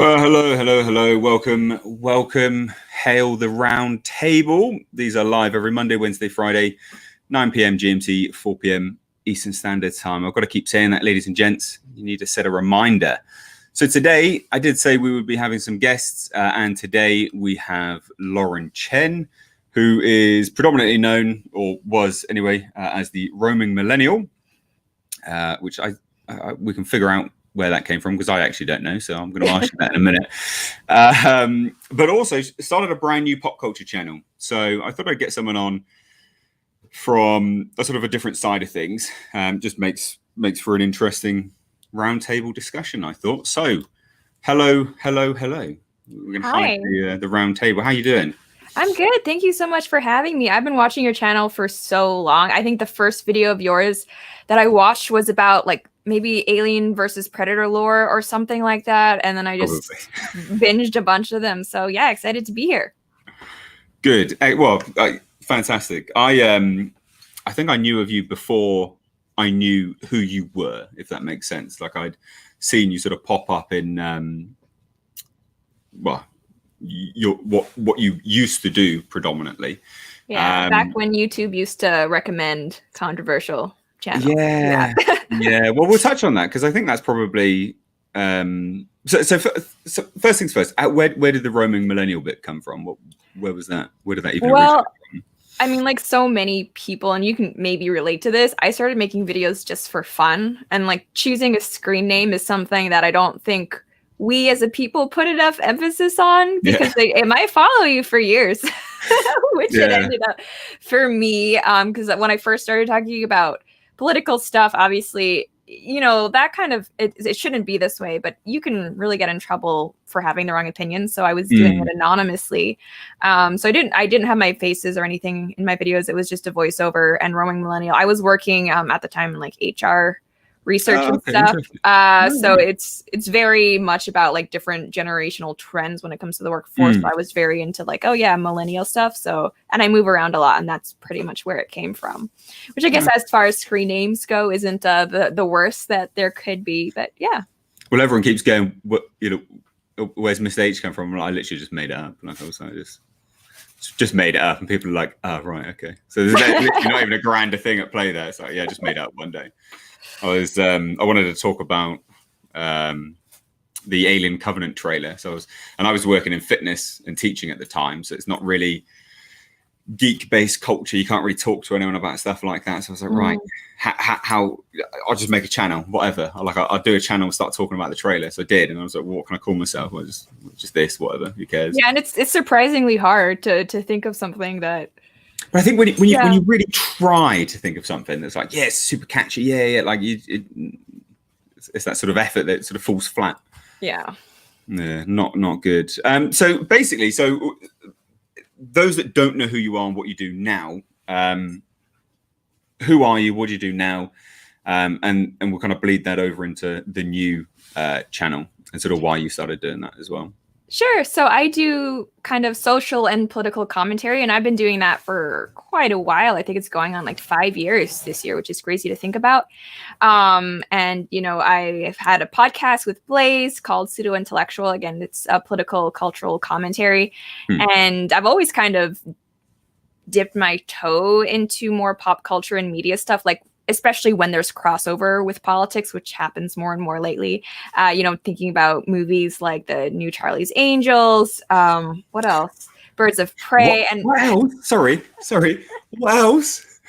Well, hello. Welcome. Hail the round table. These are live every Monday, Wednesday, Friday, 9 p.m. GMT, 4 p.m. Eastern Standard Time. I've got to keep saying that, ladies and gents. You need to set a reminder. So today, I did say we would be having some guests, and today we have Lauren Chen, who is predominantly known, or was anyway, as the roaming millennial, which we can figure out where that came from, because I actually don't know, so I'm going to ask you that in a minute. But also started a brand new pop culture channel. So I thought I'd get someone on from a sort of a different side of things. Just makes for an interesting roundtable discussion, I thought. So hello. We're going to find the round table. How you doing? I'm good. Thank you so much for having me. I've been watching your channel for so long. I think the first video of yours that I watched was about like maybe Alien versus Predator lore or something like that. And then I just binged a bunch of them. So yeah, excited to be here. Good. Fantastic. I think I knew of you before I knew who you were, if that makes sense. Like I'd seen you sort of pop up in, what you used to do predominantly. Yeah, back when YouTube used to recommend controversial channels. Yeah. Well, we'll touch on that because I think that's probably. So first things first. Where did the roaming millennial bit come from? Where was that? Where did that even originate from? I mean, like so many people, and you can maybe relate to this. I started making videos just for fun, and like choosing a screen name is something that I don't think we as a people put enough emphasis on, because it might follow you for years, which it ended up for me. Because when I first started talking about political stuff, obviously, you know, that kind of, it shouldn't be this way, but you can really get in trouble for having the wrong opinion. So I was doing it anonymously. So I didn't have my faces or anything in my videos. It was just a voiceover and roaming millennial. I was working at the time in like HR research and stuff. So it's very much about like different generational trends when it comes to the workforce. So I was very into like, millennial stuff. So, and I move around a lot, and that's pretty much where it came from, which I guess as far as screen names go, isn't the worst that there could be, but yeah. Well, everyone keeps going, where's Mr. H come from? I literally just made it up. Like I was like, just made it up, and people are like, oh, right, okay. So there's not even a grander thing at play there. It's like, just made it up one day. I wanted to talk about the Alien Covenant trailer. I was working in fitness and teaching at the time, so it's not really geek-based culture. You can't really talk to anyone about stuff like that. So I was like, right, how I'll just make a channel, whatever. I'll do a channel and start talking about the trailer. So I did, and I was like, well, what can I call myself? Well, just this, whatever. Who cares? Yeah, and it's surprisingly hard to think of something that. But I think when you really try to think of something that's like, it's super catchy, like it's that sort of effort that sort of falls flat. Yeah, not good. So basically, those that don't know who you are and what you do now, who are you? What do you do now? And we'll kind of bleed that over into the new channel and sort of why you started doing that as well. Sure. So I do kind of social and political commentary, and I've been doing that for quite a while. I think it's going on like 5 years this year, which is crazy to think about. And, you know, I've had a podcast with Blaze called Pseudo Intellectual. Again, it's a political cultural commentary. And I've always kind of dipped my toe into more pop culture and media stuff, like especially when there's crossover with politics, which happens more and more lately. Thinking about movies like the new Charlie's Angels. What else? Birds of Prey. What else? Sorry. What else?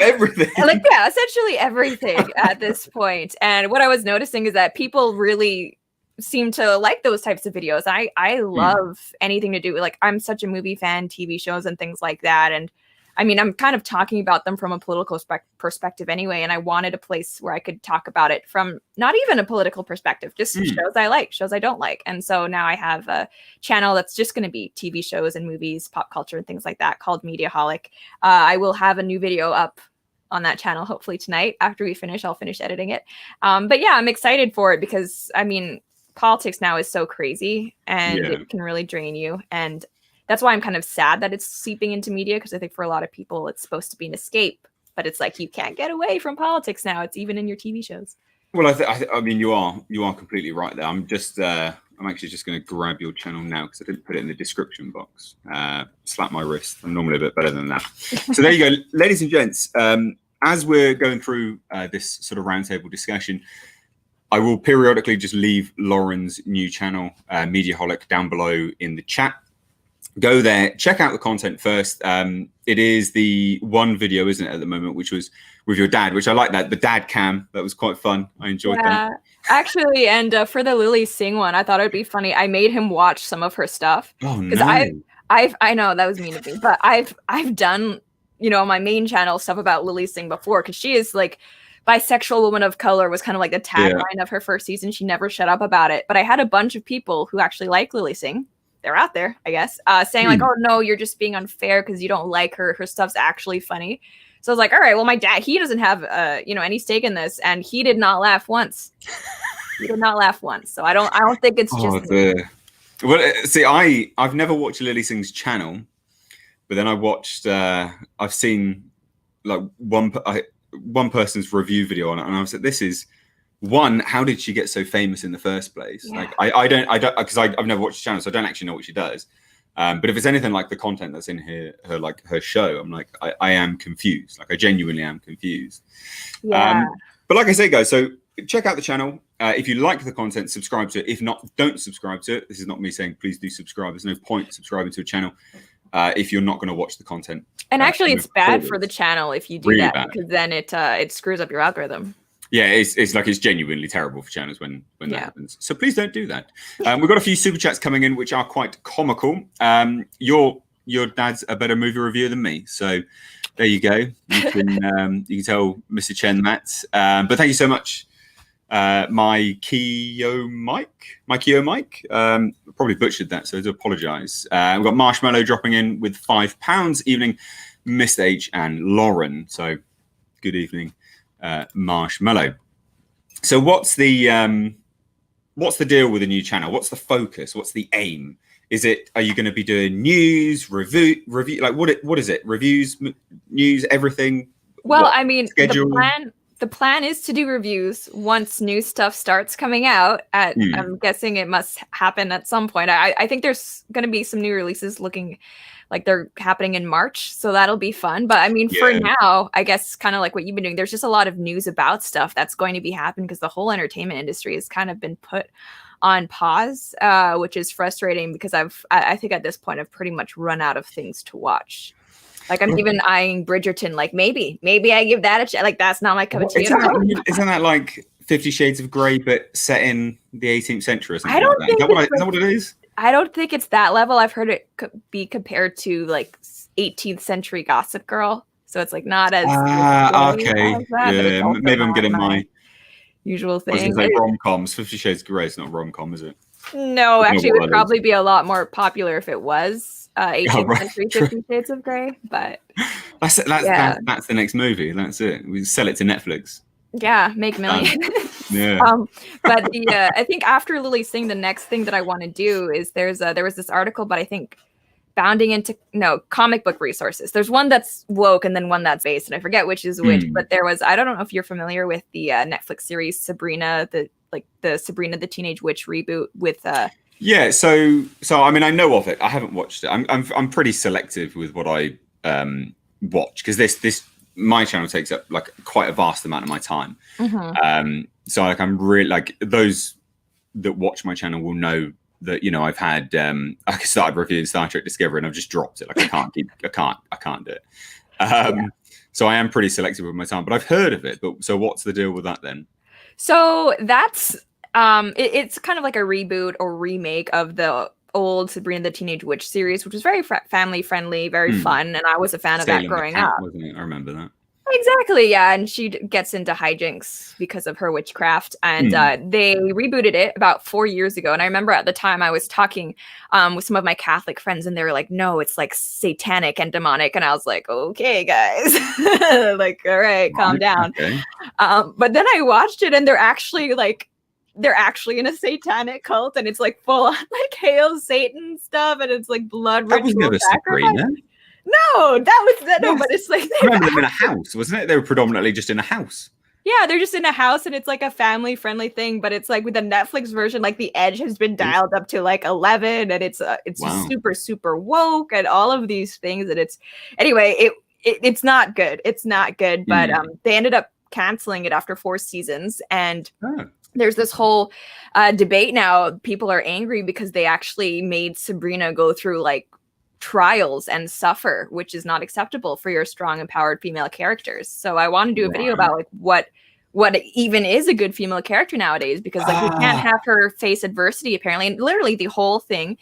Everything. Essentially everything at this point. And what I was noticing is that people really seem to like those types of videos. I love anything to do with, like, I'm such a movie fan, TV shows and things like that. And I mean, I'm kind of talking about them from a political perspective anyway, and I wanted a place where I could talk about it from not even a political perspective, just shows I like, shows I don't like. And so now I have a channel that's just going to be TV shows and movies, pop culture and things like that, called Mediaholic. I will have a new video up on that channel hopefully tonight. After we finish, I'll finish editing it. But yeah, I'm excited for it because, I mean, politics now is so crazy and it can really drain you. And that's why I'm kind of sad that it's seeping into media, because I think for a lot of people it's supposed to be an escape, but it's like you can't get away from politics now. It's even in your TV shows. Well, I mean, you are completely right there. I'm actually just going to grab your channel now because I didn't put it in the description box. Slap my wrist. I'm normally a bit better than that. So there you go, ladies and gents. As we're going through this sort of roundtable discussion, I will periodically just leave Lauren's new channel, Mediaholic, down below in the chat. Go there, check out the content first. It is the one video, isn't it, at the moment, which was with your dad, which I like that. The dad cam, that was quite fun. I enjoyed that. Actually, and for the Lily Singh one, I thought it'd be funny. I made him watch some of her stuff. Oh no. I know that was mean of me, but I've done, my main channel stuff about Lily Singh before, because she is like bisexual woman of color was kind of like the tagline of her first season. She never shut up about it. But I had a bunch of people who actually like Lily Singh. They're out there, I guess, saying like, oh no, you're just being unfair because you don't like her. Her stuff's actually funny. So I was like, all right, well, my dad, he doesn't have, any stake in this, and he did not laugh once. He did not laugh once. So I don't think it's just. Well, see, I've never watched Lily Singh's channel, but then I've seen like one person's review video on it, and I was like, this is. One, how did she get so famous in the first place? Yeah. Like, I don't, because I've never watched the channel, so I don't actually know what she does. But if it's anything like the content that's in her show, I'm like, I am confused. Like, I genuinely am confused. Yeah. But like I say, guys, so check out the channel. If you like the content, subscribe to it. If not, don't subscribe to it. This is not me saying please do subscribe. There's no point subscribing to a channel if you're not going to watch the content. And actually, it's bad for the channel if you do really that, because then it screws up your algorithm. Yeah, it's genuinely terrible for channels when that happens. So please don't do that. We've got a few super chats coming in, which are quite comical. Your dad's a better movie reviewer than me, so there you go. You can tell Mr. Chen that. But thank you so much, my Kyo Mike. Probably butchered that, so I do apologise. We've got Marshmallow dropping in with £5. Evening, Miss H and Lauren. So good evening. Marshmallow. So what's the deal with the new channel? What's the focus? What's the aim? Are you going to be doing news, review? Like what is it? Reviews, news, everything? Well, I mean, the plan is to do reviews once new stuff starts coming out. I'm guessing it must happen at some point. I think there's going to be some new releases looking like they're happening in March, so that'll be fun. But I mean, for now, I guess kind of like what you've been doing, there's just a lot of news about stuff that's going to be happening because the whole entertainment industry has kind of been put on pause, which is frustrating because I think at this point I've pretty much run out of things to watch. Like I'm even eyeing Bridgerton. Like maybe I give that a chance. Like that's not my cup of tea. Isn't that like 50 Shades of Grey, but set in the 18th century or something? I don't think is that what it is? I don't think it's that level. I've heard it be compared to like 18th century Gossip Girl, so it's like not as okay. Maybe I'm getting my usual thing. I was going to say rom-coms. 50 Shades of Grey is not rom-com, is it? No, actually, it would probably be a lot more popular if it was 18th century 50 Shades of Grey. But that's the next movie. That's it. We sell it to Netflix. Yeah, make millions. Yeah. But I think after Lily Singh, the next thing that I want to do is there was this article, but I think bounding into comic book resources. There's one that's woke and then one that's based, and I forget which is which. But there was, I don't know if you're familiar with the Netflix series Sabrina, the Sabrina the Teenage Witch reboot with. Yeah. So I mean, I know of it. I haven't watched it. I'm pretty selective with what I watch because this. My channel takes up like quite a vast amount of my time. So like I'm really like those that watch my channel will know that I've had I started reviewing Star Trek Discovery and I've just dropped it. Like I can't do it. So I am pretty selective with my time, but I've heard of it. But so what's the deal with that then? So that's it's kind of like a reboot or remake of the old Sabrina the Teenage Witch series, which was very family friendly, very fun, and I was a fan of that growing up. Wasn't it? I remember that. Exactly, yeah, and she gets into hijinks because of her witchcraft, and they rebooted it about 4 years ago. And I remember at the time I was talking with some of my Catholic friends, and they were like, "No, it's like satanic and demonic," and I was like, "Okay, guys, like, all right, calm down." Okay. But then I watched it, and they're actually in a satanic cult, and it's like full on like Hail Satan stuff, and it's like blood ritual sacrifice. No, that was no, but it's like I remember them in a house, wasn't it? They were predominantly just in a house. Yeah, they're just in a house and it's like a family friendly thing, but it's like with the Netflix version, like the edge has been dialed up to like 11 and it's just super, super woke and all of these things. And it's anyway, it's not good. It's not good, but they ended up canceling it after 4 seasons. And there's this whole debate now. People are angry because they actually made Sabrina go through like trials and suffer, which is not acceptable for your strong, empowered female characters. So I want to do a video about like what even is a good female character nowadays, because like we can't have her face adversity apparently. And literally the whole thing,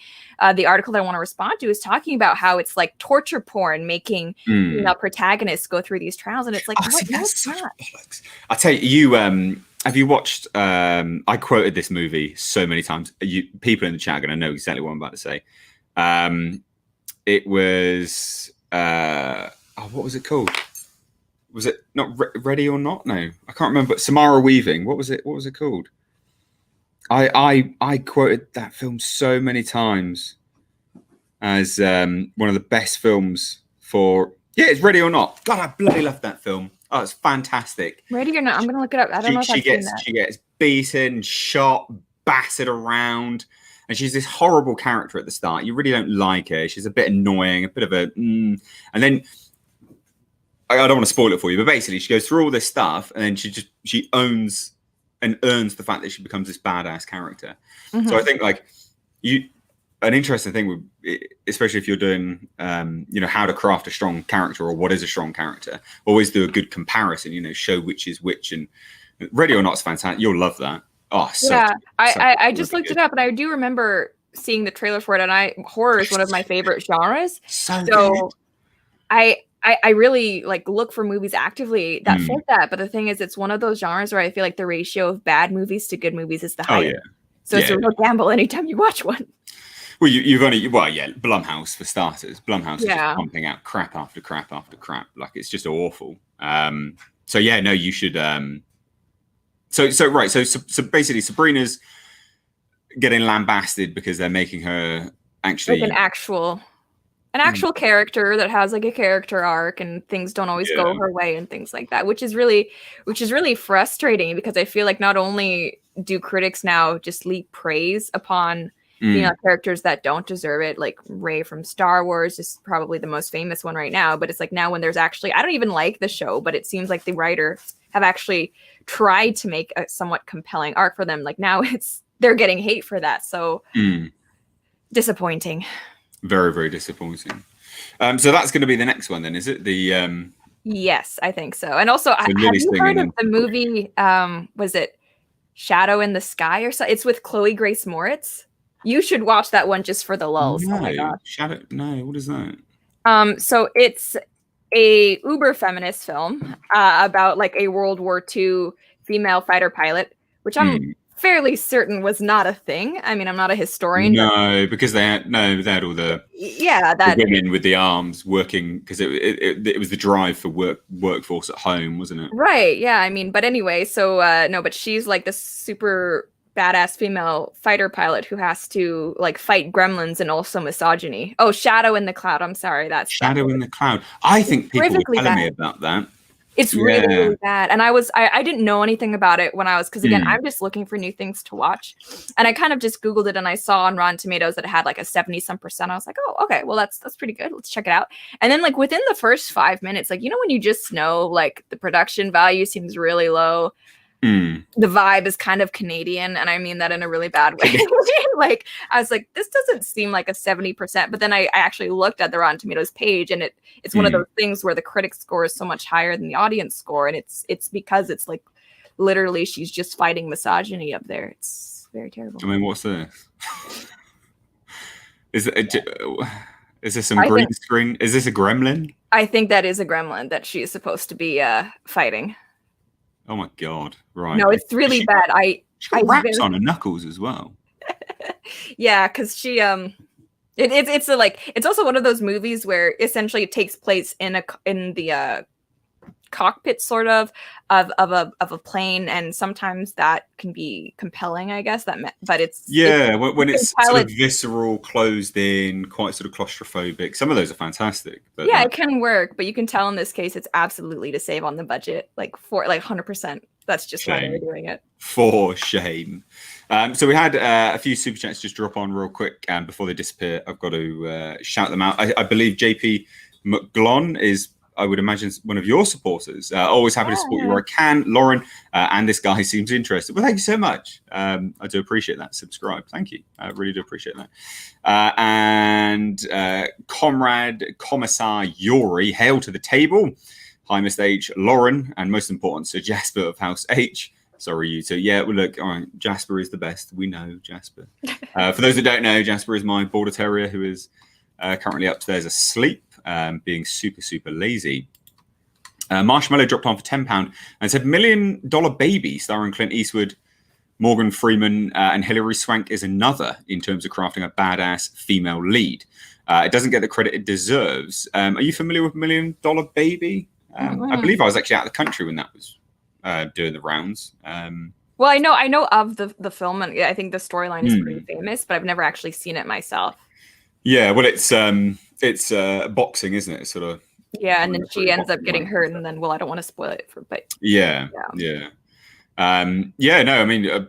the article that I want to respond to is talking about how it's like torture porn making female protagonists go through these trials, and it's like no, it's not. I tell you, have you watched? I quoted this movie so many times. People in the chat are going to know exactly what I'm about to say. It was what was it called? Was it not Ready or Not? No, I can't remember. Samara Weaving. What was it? What was it called? I quoted that film so many times as one of the best films for. Yeah, it's Ready or Not. God, I bloody love that film. Oh, it's fantastic. Ready or Not? I'm gonna look it up. I don't know if I've seen that. She gets beaten, shot, battered around. And she's this horrible character at the start. You really don't like her. She's a bit annoying, a bit of a... And then, I don't want to spoil it for you, but basically she goes through all this stuff and then she owns and earns the fact that she becomes this badass character. So I think like an interesting thing would, especially if you're doing, how to craft a strong character or what is a strong character, always do a good comparison, show which is which. And Ready or Not is fantastic. You'll love that. Oh, yeah. I just looked it up, and I do remember seeing the trailer for it. And horror is one of my favorite genres. So good. I really like look for movies actively that fit that. But the thing is, it's one of those genres where I feel like the ratio of bad movies to good movies is the highest. So it's a real gamble anytime you watch one. Well, Blumhouse for starters. Blumhouse is just pumping out crap after crap after crap. Like it's just awful. So yeah, no, you should. So basically Sabrina's getting lambasted because they're making her actually like an actual character that has like a character arc, and things don't always go her way and things like that, which is really frustrating, because I feel like not only do critics now just leak praise upon characters that don't deserve it, like Rey from Star Wars is probably the most famous one right now, but it's like now when there's actually, I don't even like the show, but it seems like the writers have actually tried to make a somewhat compelling arc for them. Like now they're getting hate for that. So disappointing. Very, very disappointing. So that's going to be the next one then, is it? The Yes, I think so. And also, have you heard of the movie, was it Shadow in the Sky or so? It's with Chloe Grace Moritz. You should watch that one just for the lulls. No, oh my god. Shadow? No, what is that? So it's a uber feminist film about like a World War II female fighter pilot, which I'm fairly certain was not a thing. I mean, I'm not a historian. No, because they had all the the women with the arms working, because it was the drive for workforce at home, wasn't it? Right. Yeah. I mean, but anyway, so no, but she's like this super badass female fighter pilot who has to like fight gremlins and also misogyny. Oh, Shadow in the Cloud. I'm sorry, that's Shadow in the Cloud. I think people were telling me about that. It's really, really bad. And I didn't know anything about it when I was, because again, I'm just looking for new things to watch. And I kind of just Googled it, and I saw on Rotten Tomatoes that it had like a 70-some%. I was like, oh, okay, well, that's pretty good. Let's check it out. And then like within the first 5 minutes, like, when you just know like the production value seems really low. The vibe is kind of Canadian, and I mean that in a really bad way. Like I was like, this doesn't seem like a 70%, but then I actually looked at the Rotten Tomatoes page, and it's one of those things where the critic score is so much higher than the audience score, and it's because it's like literally she's just fighting misogyny up there. It's very terrible. I mean, what's this? Is this some green screen? Is this a gremlin? I think that is a gremlin that she is supposed to be fighting. Oh my god! Right? No, it's really bad. She got wraps on her knuckles as well. Yeah, because she it's also one of those movies where essentially it takes place in the cockpit sort of a plane, and sometimes that can be compelling, I guess. But it's when it's sort of it, visceral, closed in, quite sort of claustrophobic. Some of those are fantastic. But it can work, but you can tell in this case it's absolutely to save on the budget, like 100%. That's just why they're doing it. For shame. So we had a few super chats just drop on real quick, and before they disappear, I've got to shout them out. I believe JP McGlon is, I would imagine, one of your supporters. Always happy to support you where I can. Lauren, and this guy seems interested. Well, thank you so much. I do appreciate that. Subscribe. Thank you. I really do appreciate that. And Comrade Commissar Yuri, hail to the table. Hi, Mr. H, Lauren, and most important, Sir Jasper of House H. Sorry, you two. Yeah, well, look, all right, Jasper is the best. We know Jasper. For those that don't know, Jasper is my border terrier who is currently upstairs asleep, being super, super lazy. Marshmallow dropped on for £10 and said, $1 Million Baby, starring Clint Eastwood, Morgan Freeman, and Hilary Swank is another in terms of crafting a badass female lead. It doesn't get the credit it deserves. Are you familiar with $1 Million Baby? I believe I was actually out of the country when that was doing the rounds. Well, I know of the film, and I think the storyline is pretty famous, but I've never actually seen it myself. Yeah, well, it's boxing, isn't it? It's sort of. Yeah, and then she ends up getting hurt, and then, well, I don't want to spoil it but. Yeah. No, I mean,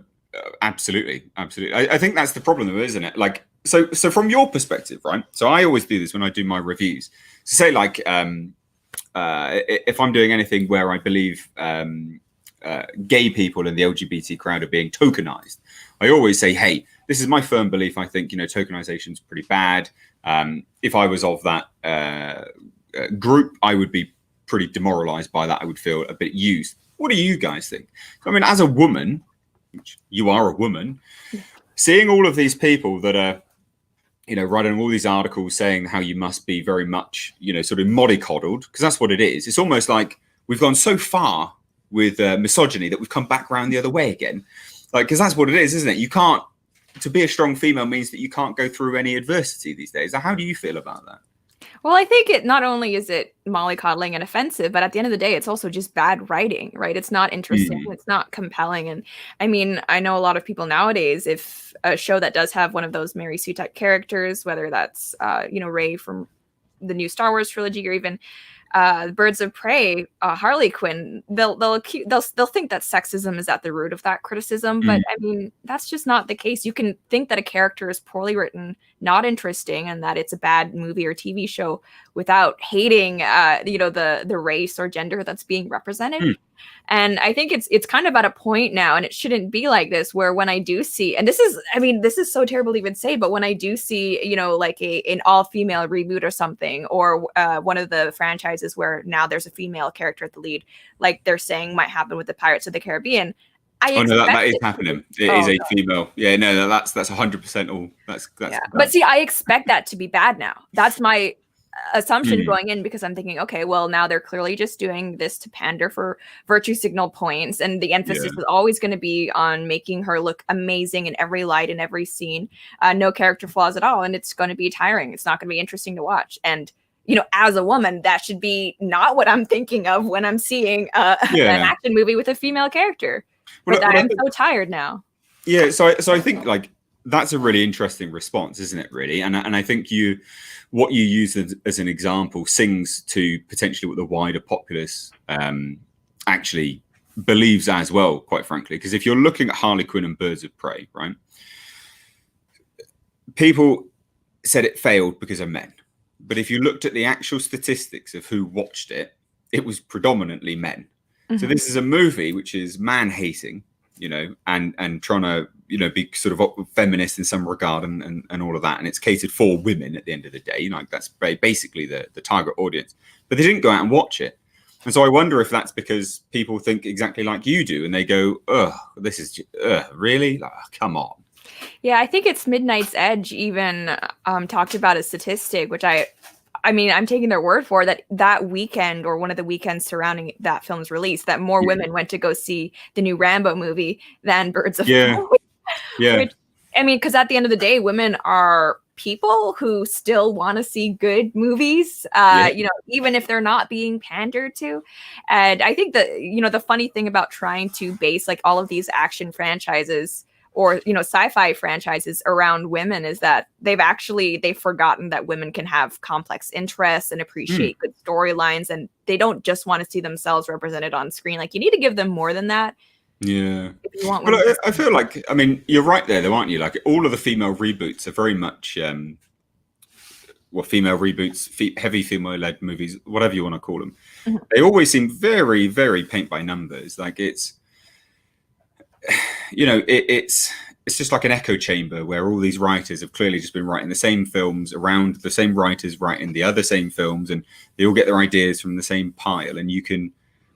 absolutely. I think that's the problem, though, isn't it? Like, so from your perspective, right? So I always do this when I do my reviews. So say, like, if I'm doing anything where I believe gay people in the LGBT crowd are being tokenized, I always say, hey, this is my firm belief. I think, tokenization is pretty bad. If I was of that group, I would be pretty demoralized by that. I would feel a bit used. What do you guys think? I mean, as a woman, which you are a woman, seeing all of these people that are, writing all these articles saying how you must be very much, sort of mollycoddled, because that's what it is. It's almost like we've gone so far with misogyny that we've come back around the other way again. Like, because that's what it is, isn't it? You can't, to be a strong female means that you can't go through any adversity these days. How do you feel about that? Well, I think it not only is it mollycoddling and offensive, but at the end of the day, it's also just bad writing, right? It's not interesting. It's not compelling. And I mean, I know a lot of people nowadays, if a show that does have one of those Mary Sue type characters, whether that's, Rey from the new Star Wars trilogy, or even Birds of Prey, Harley Quinn, they'll think that sexism is at the root of that criticism. But I mean, that's just not the case. You can think that a character is poorly written, not interesting, and that it's a bad movie or TV show without hating, the race or gender that's being represented. And I think it's kind of at a point now, and it shouldn't be like this, where when I do see, and this is so terrible to even say, but when I do see, like an all-female reboot or something, or one of the franchises where now there's a female character at the lead, like they're saying might happen with the Pirates of the Caribbean. That is happening. It is a female. Yeah, no, that's 100% all. That's yeah. But see, I expect that to be bad now. That's my assumption going in, because I'm thinking, okay, well, now they're clearly just doing this to pander for virtue signal points, and the emphasis is always going to be on making her look amazing in every light, in every scene, no character flaws at all, and it's going to be tiring. It's not going to be interesting to watch. And as a woman, that should be not what I'm thinking of when I'm seeing an action movie with a female character. But I'm so tired now. Yeah, so I think like that's a really interesting response, isn't it? Really, and I think what you use as an example sings to potentially what the wider populace actually believes as well, quite frankly. Because if you're looking at Harley Quinn and Birds of Prey, right, people said it failed because of men. But if you looked at the actual statistics of who watched it, it was predominantly men. So this is a movie which is man-hating, and trying to, be sort of feminist in some regard and all of that. And it's catered for women at the end of the day. That's basically the target audience. But they didn't go out and watch it. And so I wonder if that's because people think exactly like you do. And they go, ugh, this is, really? Like, come on. Yeah, I think it's Midnight's Edge even talked about a statistic, which I mean, I'm taking their word for that weekend, or one of the weekends surrounding that film's release, that more women went to go see the new Rambo movie than Birds of Prey. Yeah. Which, I mean, because at the end of the day, women are people who still want to see good movies, you know, even if they're not being pandered to. And I think that, you know, the funny thing about trying to base like all of these action franchises or, you know, sci-fi franchises around women is that they've forgotten that women can have complex interests and appreciate good storylines, and they don't just want to see themselves represented on screen. Like, you need to give them more than that. Yeah. If you want Well, I feel like, I mean, you're right there, though, aren't you? Like, all of the female reboots are very much, female reboots, heavy female-led movies, whatever you want to call them. They always seem very, very paint by numbers. Like, it's, you know, it's just like an echo chamber where all these writers have clearly just been writing the same films around the same writers writing the other same films, and they all get their ideas from the same pile, and you can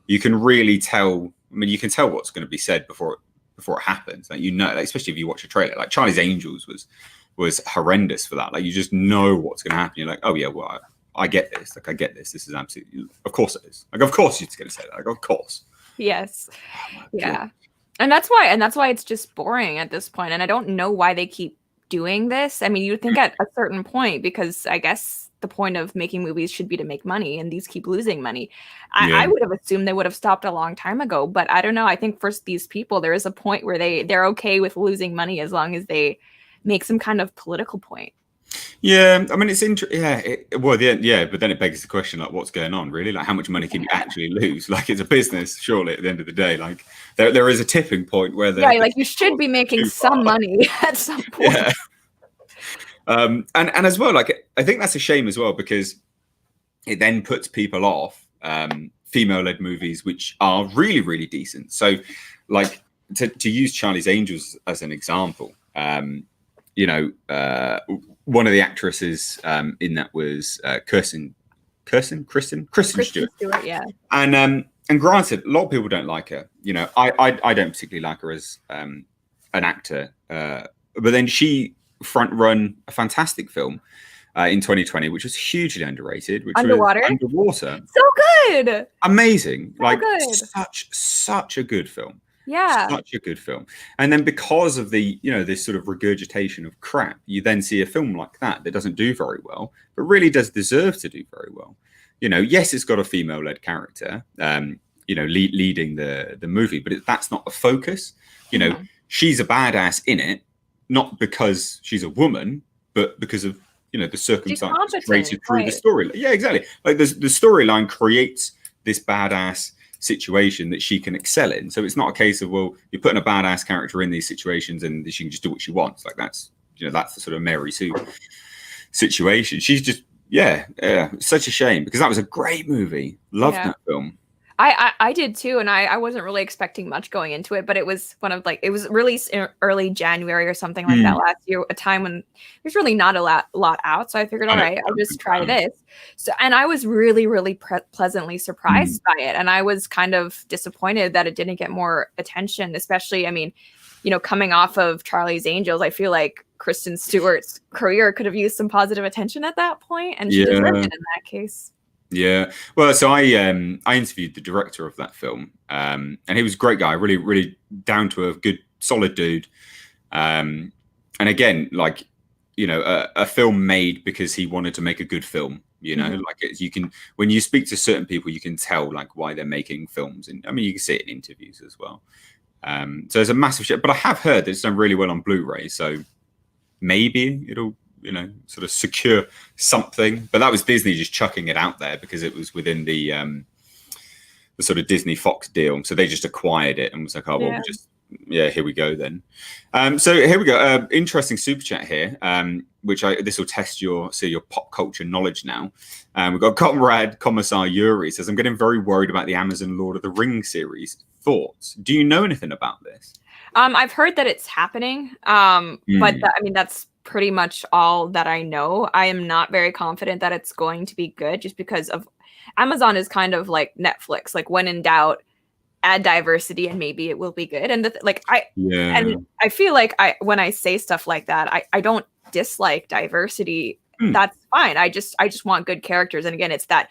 really tell. I mean, you can tell what's going to be said before it happens. Like, you know, like, especially if you watch a trailer. Like Charlie's Angels was horrendous for that. Like, you just know what's going to happen. You're like, oh yeah, well, I get this. Like, I get this. This is absolutely, of course it is. Like, of course you're just going to say that. Like, of course. Yes. Yeah. And that's why it's just boring at this point. And I don't know why they keep doing this. I mean, you'd think at a certain point, because I guess the point of making movies should be to make money, and these keep losing money. I would have assumed they would have stopped a long time ago, but I don't know. I think for these people, there is a point where they're okay with losing money as long as they make some kind of political point. Yeah, I mean, it's interesting. Yeah, but then it begs the question, like, what's going on, really? Like, how much money can you actually lose? Like, it's a business, surely, at the end of the day. Like, there is a tipping point where like, you should be making some money at some point. Yeah. And as well, like, I think that's a shame as well, because it then puts people off female-led movies which are really, really decent. So, like, to use Charlie's Angels as an example, you know, one of the actresses in that was Kristen Stewart. Yeah. And granted, a lot of people don't like her. You know, I don't particularly like her as an actor, but then she front run a fantastic film in 2020, which was hugely underrated, which Underwater. was Underwater. So good. Amazing. So like good. such a good film. Yeah. Such a good film. And then because of the, you know, this sort of regurgitation of crap, you then see a film like that doesn't do very well, but really does deserve to do very well. You know, yes, it's got a female-led character, you know, leading the movie, but that's not the focus. You know, she's a badass in it, not because she's a woman, but because of, you know, the circumstances created through the story. Yeah, exactly. Like, the storyline creates this badass situation that she can excel in. So it's not a case of, well, you're putting a badass character in these situations and she can just do what she wants. Like, that's, you know, that's the sort of Mary Sue situation. She's just, such a shame, because that was a great movie. Loved that film. I did too, and I wasn't really expecting much going into it, but it was it was released in early January or something like that last year, a time when there's really not a lot out. So I figured, all right, I'll just try this. So, and I was really, really pleasantly surprised by it, and I was kind of disappointed that it didn't get more attention. Especially, I mean, you know, coming off of Charlie's Angels, I feel like Kristen Stewart's career could have used some positive attention at that point, and she deserved it in that case. Yeah, well, so I interviewed the director of that film, and he was a great guy, really, really down to earth, good, solid dude. And again, like, you know, a film made because he wanted to make a good film. You know, like, you can, when you speak to certain people, you can tell like why they're making films, and I mean, you can see it in interviews as well. So there's a massive shit, but I have heard that it's done really well on Blu-ray, so maybe it'll, you know, sort of secure something. But that was Disney just chucking it out there because it was within the sort of Disney Fox deal. So they just acquired it and was like, oh, well, we'll just, here we go then. So here we go. Interesting super chat here, which this will test your pop culture knowledge now. We've got Comrade Commissar Yuri says, I'm getting very worried about the Amazon Lord of the Rings series. Thoughts? Do you know anything about this? I've heard that it's happening, but I mean, that's pretty much all that I know. I am not very confident that it's going to be good, just because of Amazon is kind of like Netflix. Like, when in doubt, add diversity and maybe it will be good. And and I feel like when I say stuff like that, I don't dislike diversity. That's fine. I just want good characters. And again, it's that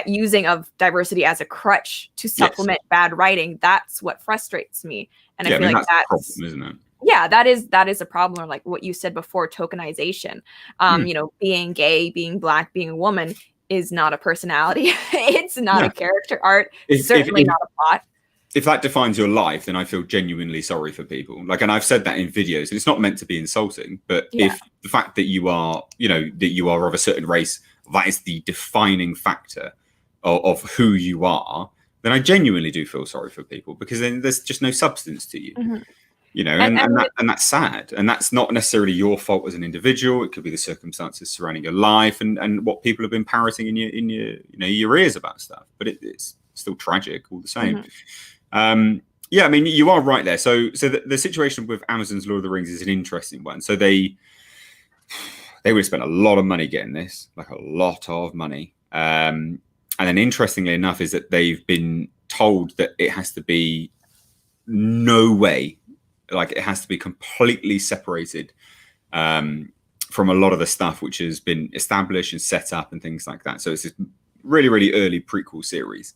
using of diversity as a crutch to supplement bad writing. That's what frustrates me. And I feel like that's the problem, isn't it? yeah, that is a problem. Or like what you said before, tokenization. You know, being gay, being black, being a woman is not a personality. It's not a character art. Certainly not a plot. If that defines your life, then I feel genuinely sorry for people. Like, and I've said that in videos, and it's not meant to be insulting, but if the fact that you are, you know, that you are of a certain race, that is the defining factor of who you are, then I genuinely do feel sorry for people, because then there's just no substance to you. You know, and that's sad, and that's not necessarily your fault as an individual. It could be the circumstances surrounding your life and what people have been parroting in your you know, your ears about stuff. But it's still tragic all the same. Yeah, I mean, you are right there. So the situation with Amazon's Lord of the Rings is an interesting one. So they would have spent a lot of money getting this, like a lot of money. And then interestingly enough is that they've been told that it has to be no way, like it has to be completely separated from a lot of the stuff which has been established and set up and things like that. So it's this really, really early prequel series.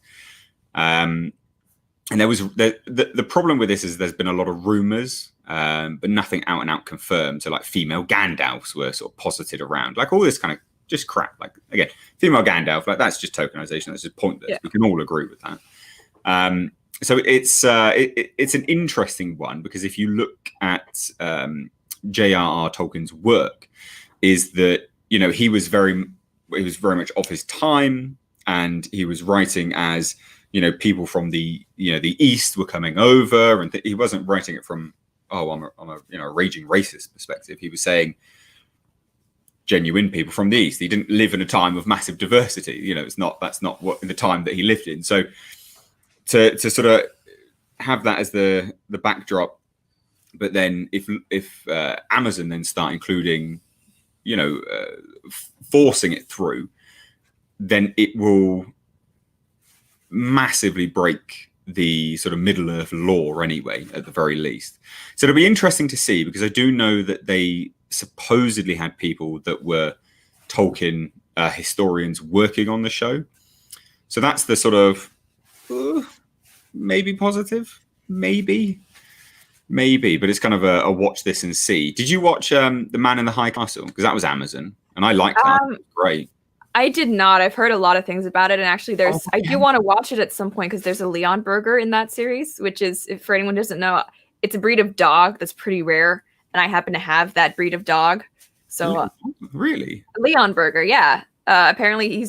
And there was the problem with this is there's been a lot of rumors, but nothing out and out confirmed. So like female Gandalfs were sort of posited around, like all this kind of just crap. Like, again, female Gandalf, like that's just tokenization. That's just pointless. Yeah. We can all agree with that. So it's an interesting one, because if you look at J.R.R. Tolkien's work, is that, you know, he was very much of his time, and he was writing as, you know, people from the, you know, the East were coming over, and he wasn't writing it from, I'm a you know, a raging racist perspective. He was saying genuine people from the East. He didn't live in a time of massive diversity. You know, that's not what in the time that he lived in. So to sort of have that as the backdrop, but then if Amazon then start including, you know, forcing it through, then it will massively break the sort of Middle Earth law anyway, at the very least. So it'll be interesting to see, because I do know that they supposedly had people that were Tolkien historians working on the show. So that's the sort of maybe positive, maybe, but it's kind of a watch this and see. Did you watch The Man in the High Castle? Because that was Amazon, and I liked that. It was great. I did not. I've heard a lot of things about it, and actually, I do want to watch it at some point, because there's a Leon burger in that series, which is, if for anyone who doesn't know, it's a breed of dog that's pretty rare, and I happen to have that breed of dog. So really, Leon burger, yeah. Apparently,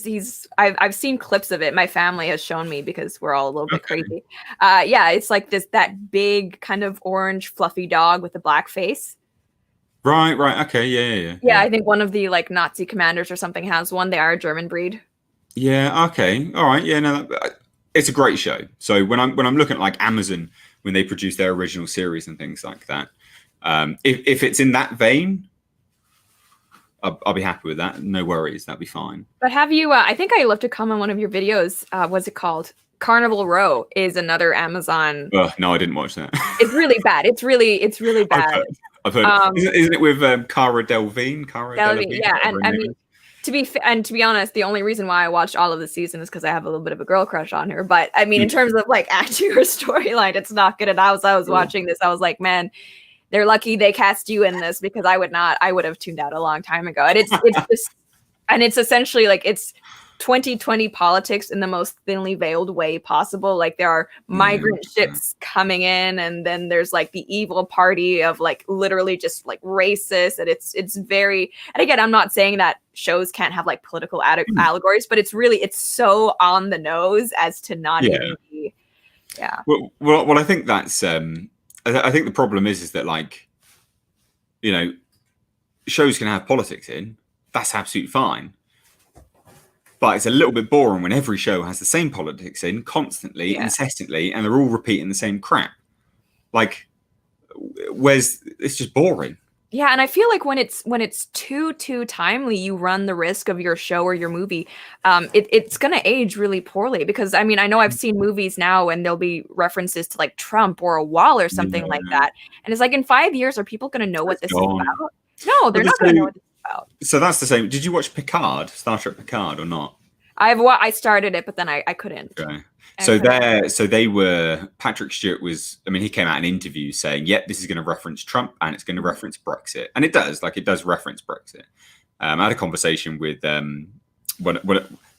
I've seen clips of it. My family has shown me, because we're all a little bit crazy. Yeah, it's like that big kind of orange fluffy dog with a black face. Right. Okay. Yeah. I think one of the like Nazi commanders or something has one. They are a German breed. Yeah. Okay. All right. Yeah. No, it's a great show. So when I'm looking at like Amazon, when they produce their original series and things like that, if it's in that vein, I'll be happy with that. No worries. That'd be fine. But have you? I think I left a comment on one of your videos. What's it called? Carnival Row is another Amazon. No, I didn't watch that. It's really bad. It's really bad. I've heard. Isn't it with Cara Delevingne? Yeah, and I mean, to be honest, the only reason why I watched all of the season is because I have a little bit of a girl crush on her. But I mean, in terms of like acting or storyline, it's not good. And I was watching this, I was like, man, they're lucky they cast you in this, because I would have tuned out a long time ago. And it's just, and it's essentially like it's 2020 politics in the most thinly veiled way possible. Like there are migrant ships coming in, and then there's like the evil party of like literally just like racist, and it's very, and again, I'm not saying that shows can't have like political allegories, but it's so on the nose as to not even be. Well, I think that's I think the problem is that, like, you know, shows can have politics in, that's absolutely fine. But it's a little bit boring when every show has the same politics in constantly, incessantly, and they're all repeating the same crap. Like, it's just boring. Yeah, and I feel like when it's too timely, you run the risk of your show or your movie. It's gonna age really poorly, because I mean, I know I've seen movies now and there'll be references to like Trump or a wall or something like that, and it's like, in 5 years, are people gonna know what this is about? No, they're not gonna know what this is about. So that's the same. Did you watch Picard, Star Trek Picard, or not? I started it, but then I couldn't. Okay. So they were, Patrick Stewart was, I mean, he came out in interviews saying, yep, this is going to reference Trump and it's going to reference Brexit. And it does reference Brexit. I had a conversation with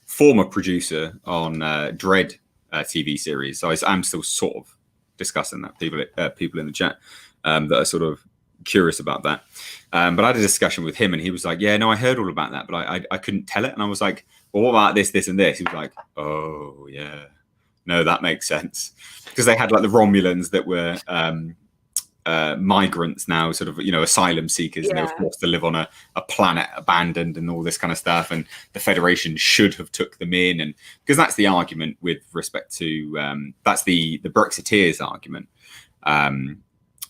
former producer on Dread TV series. So I'm still sort of discussing that, people in the chat that are sort of curious about that. But I had a discussion with him and he was like, yeah, no, I heard all about that, but I couldn't tell it. And I was like, well, what about this, this and this? He was like, oh, yeah. No, that makes sense. Because they had like the Romulans that were migrants now, sort of, asylum seekers. Yeah. And they were forced to live on a planet abandoned and all this kind of stuff. And the Federation should have took them in. And because that's the argument with respect to, that's the Brexiteers argument,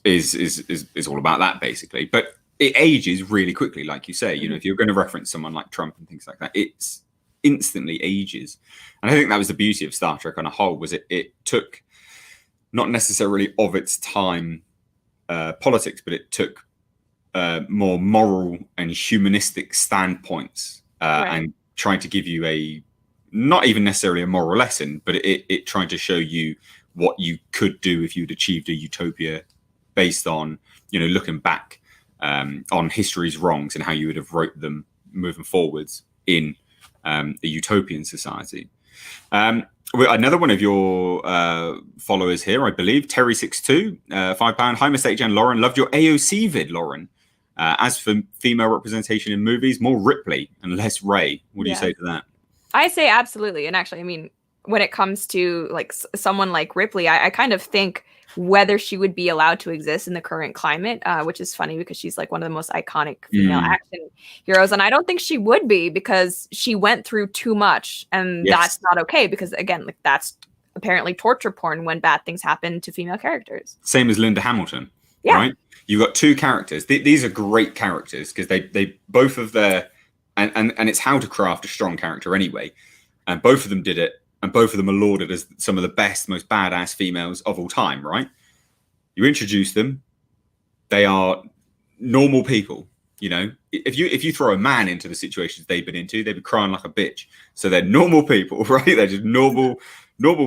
is all about that basically. But it ages really quickly, like you say. If you're going to reference someone like Trump and things like that, it's instantly ages. And I think that was the beauty of Star Trek on a whole, was it took not necessarily of its time politics, but it took more moral and humanistic standpoints and trying to give you a, not even necessarily a moral lesson, but it trying to show you what you could do if you'd achieved a utopia based on, looking back on history's wrongs and how you would have wrote them moving forwards in a utopian society. Another one of your followers here, I believe, Terry62, £5. Hi, Mistake Jan. Lauren, loved your AOC vid, Lauren. As for female representation in movies, more Ripley and less Ray. What do you say to that? I say absolutely. And actually, I mean, when it comes to like someone like Ripley, I kind of think whether she would be allowed to exist in the current climate, which is funny because she's like one of the most iconic female action heroes. And I don't think she would be because she went through too much. And that's not okay because, again, like that's apparently torture porn when bad things happen to female characters. Same as Linda Hamilton, right? You've got two characters. These are great characters because they both of their, and it's how to craft a strong character anyway. And both of them did it. And both of them are lauded as some of the best, most badass females of all time, right? You introduce them, they are normal people. If you throw a man into the situations they've been into, they'd be crying like a bitch. So they're normal people, right? They're just normal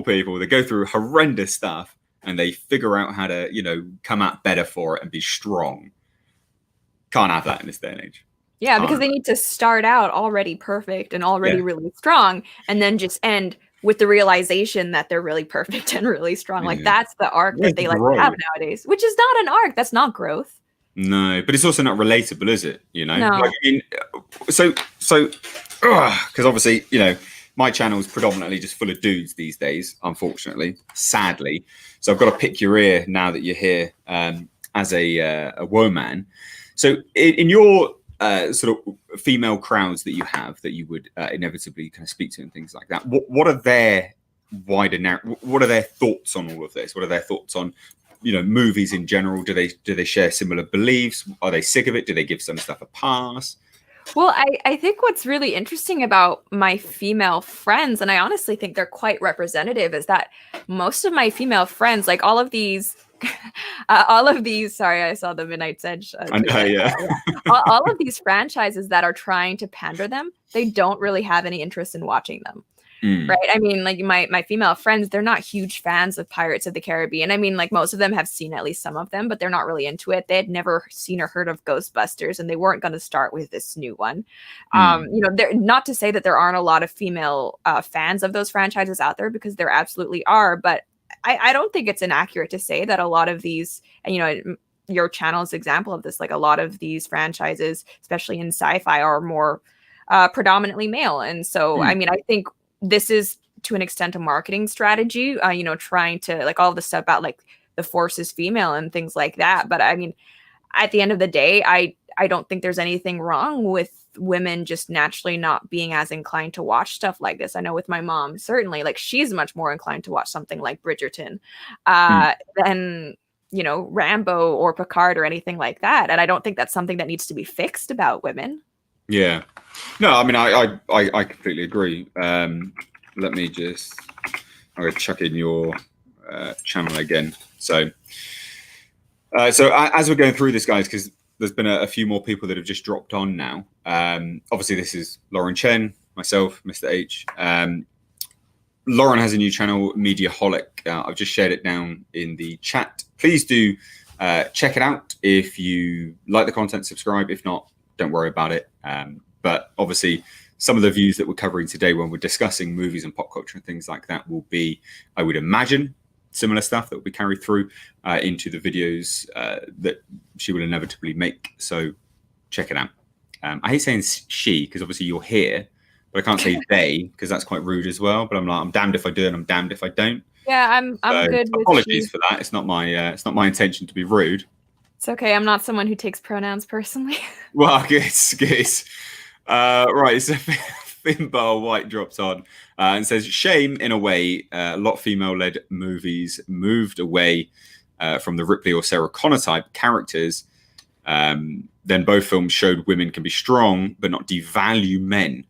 people. They go through horrendous stuff and they figure out how to, come out better for it and be strong. Can't have that in this day and age. Yeah, because they need to start out already perfect and already really strong and then just end with the realization that they're really perfect and really strong. Like that's the arc that they like to have nowadays, which is not an arc. That's not growth. No, but it's also not relatable, is it? No. Like, I mean, so because obviously, my channel is predominantly just full of dudes these days, unfortunately, sadly. So I've got to pick your ear now that you're here as a woman. So in your sort of female crowds that you have that you would inevitably kind of speak to and things like that, what are their what are their thoughts on all of this? What are their thoughts on movies in general? Do they share similar beliefs? Are they sick of it? Do they give some stuff a pass? Well, I think what's really interesting about my female friends, and I honestly think they're quite representative, is that most of my female friends, like all of these, sorry, I saw the Midnight's Edge. All of these franchises that are trying to pander them, they don't really have any interest in watching them. Right. I mean, like my female friends, they're not huge fans of Pirates of the Caribbean. I mean, like most of them have seen at least some of them, but they're not really into it. They had never seen or heard of Ghostbusters, and they weren't going to start with this new one. They're not to say that there aren't a lot of female fans of those franchises out there, because there absolutely are. But I don't think it's inaccurate to say that a lot of these, and your channel's example of this, like a lot of these franchises, especially in sci-fi, are more predominantly male. And so, I mean, I think this is to an extent a marketing strategy, trying to like all the stuff about like the Force is female and things like that. But I mean, at the end of the day, I don't think there's anything wrong with women just naturally not being as inclined to watch stuff like this. I know with my mom, certainly, like she's much more inclined to watch something like Bridgerton than, Rambo or Picard or anything like that. And I don't think that's something that needs to be fixed about women. Yeah. No, I mean, I completely agree. Let me just, I'm going to chuck in your channel again. So as we're going through this, guys, because there's been a few more people that have just dropped on now. Obviously, this is Lauren Chen, myself, Mr. H. Lauren has a new channel, Mediaholic. I've just shared it down in the chat. Please do check it out. If you like the content, subscribe. If not, don't worry about it. But obviously, some of the views that we're covering today when we're discussing movies and pop culture and things like that will be, I would imagine, similar stuff that will be carried through into the videos that she will inevitably make. So check it out. I hate saying she because obviously you're here, but I can't say they because that's quite rude as well. But I'm damned if I do and I'm damned if I don't. Yeah, I'm good with apologies for that. It's not my intention to be rude. It's okay. I'm not someone who takes pronouns personally. Well, good. Right, so Finbar White drops on and says, shame in a way, a lot of female-led movies moved away from the Ripley or Sarah Connor type characters. Then both films showed women can be strong, but not devalue men.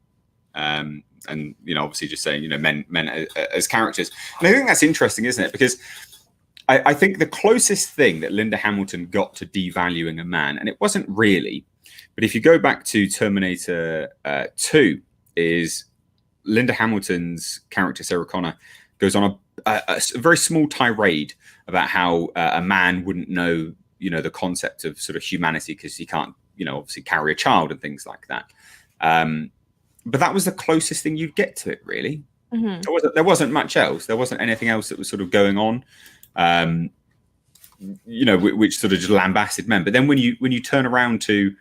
And, obviously just saying, men as characters. And I think that's interesting, isn't it? Because I think the closest thing that Linda Hamilton got to devaluing a man, and it wasn't really, but if you go back to Terminator 2, is Linda Hamilton's character, Sarah Connor, goes on a very small tirade about how a man wouldn't know, the concept of sort of humanity because he can't, obviously carry a child and things like that. But that was the closest thing you'd get to it, really. Mm-hmm. There wasn't much else. There wasn't anything else that was sort of going on, which sort of just lambasted men. But then when you turn around to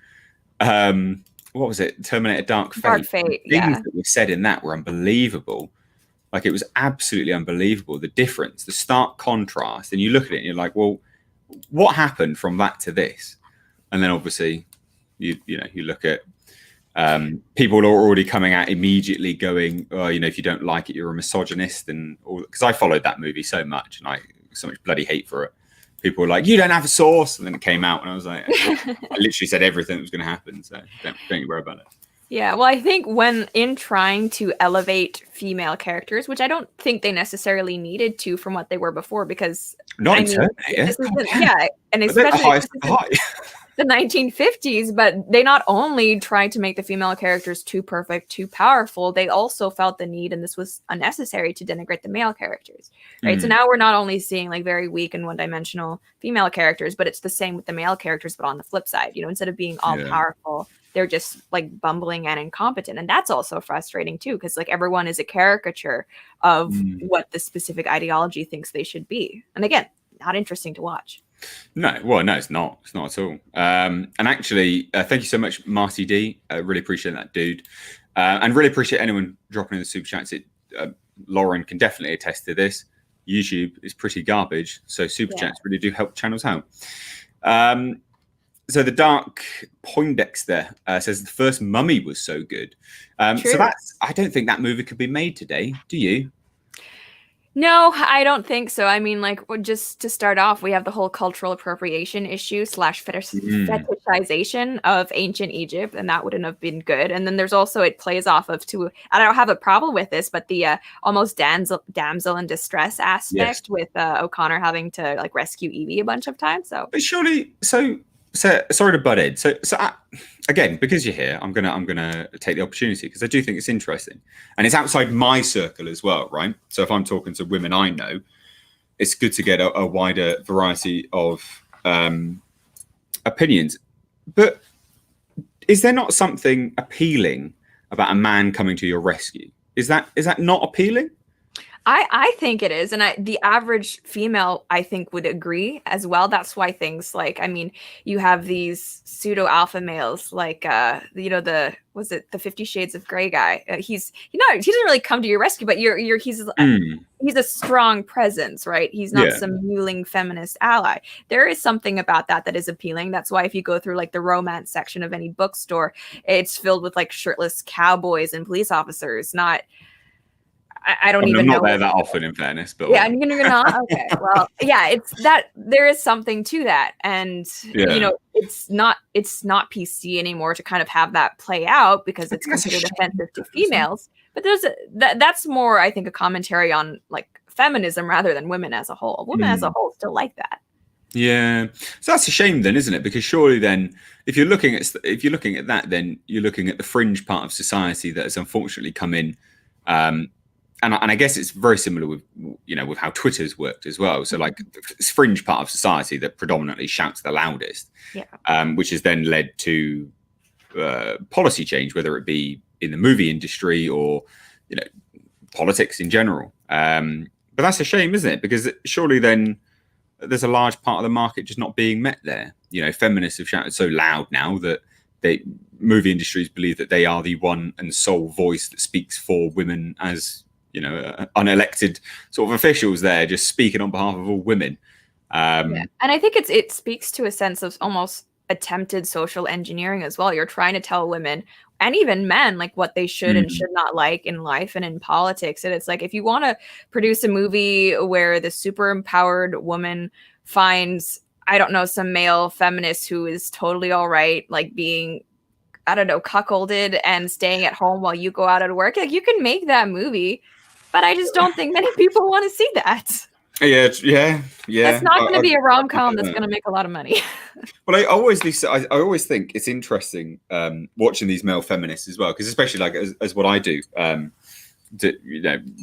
what was it? Terminator Dark Fate. Dark Fate, things that were said in that were unbelievable. Like, it was absolutely unbelievable. The difference, the stark contrast. And you look at it and you're like, well, what happened from that to this? And then obviously you look at people are already coming out immediately going, oh, if you don't like it, you're a misogynist. And because I followed that movie so much and I so much bloody hate for it. People were like, you don't have a source. And then it came out and I was like, I literally said everything that was going to happen. So don't you worry about it. Yeah, well, I think when in trying to elevate female characters, which I don't think they necessarily needed to from what they were before, because not in Terminator. And especially the 1950s, but they not only tried to make the female characters too perfect, too powerful, they also felt the need, and this was unnecessary, to denigrate the male characters, right? So now we're not only seeing like very weak and one-dimensional female characters, but it's the same with the male characters, but on the flip side, instead of being all powerful, they're just like bumbling and incompetent. And that's also frustrating too, because like everyone is a caricature of what the specific ideology thinks they should be. And again, not interesting to watch. No, it's not. It's not at all. And actually, thank you so much, Marty D. I really appreciate that, dude. And really appreciate anyone dropping in the super chats. Lauren can definitely attest to this. YouTube is pretty garbage, so super chats really do help channels out. So the Dark Poindexter says the first Mummy was so good. So I don't think that movie could be made today. Do you? No, I don't think so. I mean, like, just to start off, we have the whole cultural appropriation issue / fetishization of ancient Egypt, and that wouldn't have been good. And then there's also, it plays off of I don't have a problem with this, but the almost damsel in distress aspect with O'Connor having to like rescue Evie a bunch of times. So, but surely, so sorry to butt in. So again, because you're here, I'm gonna take the opportunity because I do think it's interesting, and it's outside my circle as well, right? So if I'm talking to women I know, it's good to get a wider variety of opinions. But is there not something appealing about a man coming to your rescue? Is that not appealing? I think it is. And the average female, I think, would agree as well. That's why things like, I mean, you have these pseudo alpha males like, the 50 Shades of Grey guy. He doesn't really come to your rescue, but he's a strong presence, right? He's not some mewling feminist ally. There is something about that is appealing. That's why if you go through like the romance section of any bookstore, it's filled with like shirtless cowboys and police officers, not... I don't even know. I'm not there that often, in fairness, but yeah, you're not. Okay, well, yeah, it's that there is something to that, and it's not PC anymore to kind of have that play out because it's considered offensive to females. But that's more, I think, a commentary on like feminism rather than women as a whole. Women as a whole still like that. Yeah, so that's a shame then, isn't it? Because surely then, if you're looking at that, then you're looking at the fringe part of society that has unfortunately come in, um, and I guess it's very similar with with how Twitter's worked as well. So like this fringe part of society that predominantly shouts the loudest, Yeah. Which has then led to policy change, whether it be in the movie industry or politics in general. But that's a shame, isn't it? Because surely then there's a large part of the market just not being met there. Feminists have shouted so loud now that movie industries believe that they are the one and sole voice that speaks for women as unelected sort of officials there, just speaking on behalf of all women. Yeah. And I think it speaks to a sense of almost attempted social engineering as well. You're trying to tell women and even men like what they should and should not like in life and in politics. And it's like, if you want to produce a movie where the super empowered woman finds, I don't know, some male feminist who is totally all right, like being, I don't know, cuckolded and staying at home while you go out at work, like you can make that movie, but I just don't think many people want to see that. Yeah. That's not going to be a rom-com that's going to make a lot of money. Well, I always think it's interesting watching these male feminists as well, because especially like as what I do,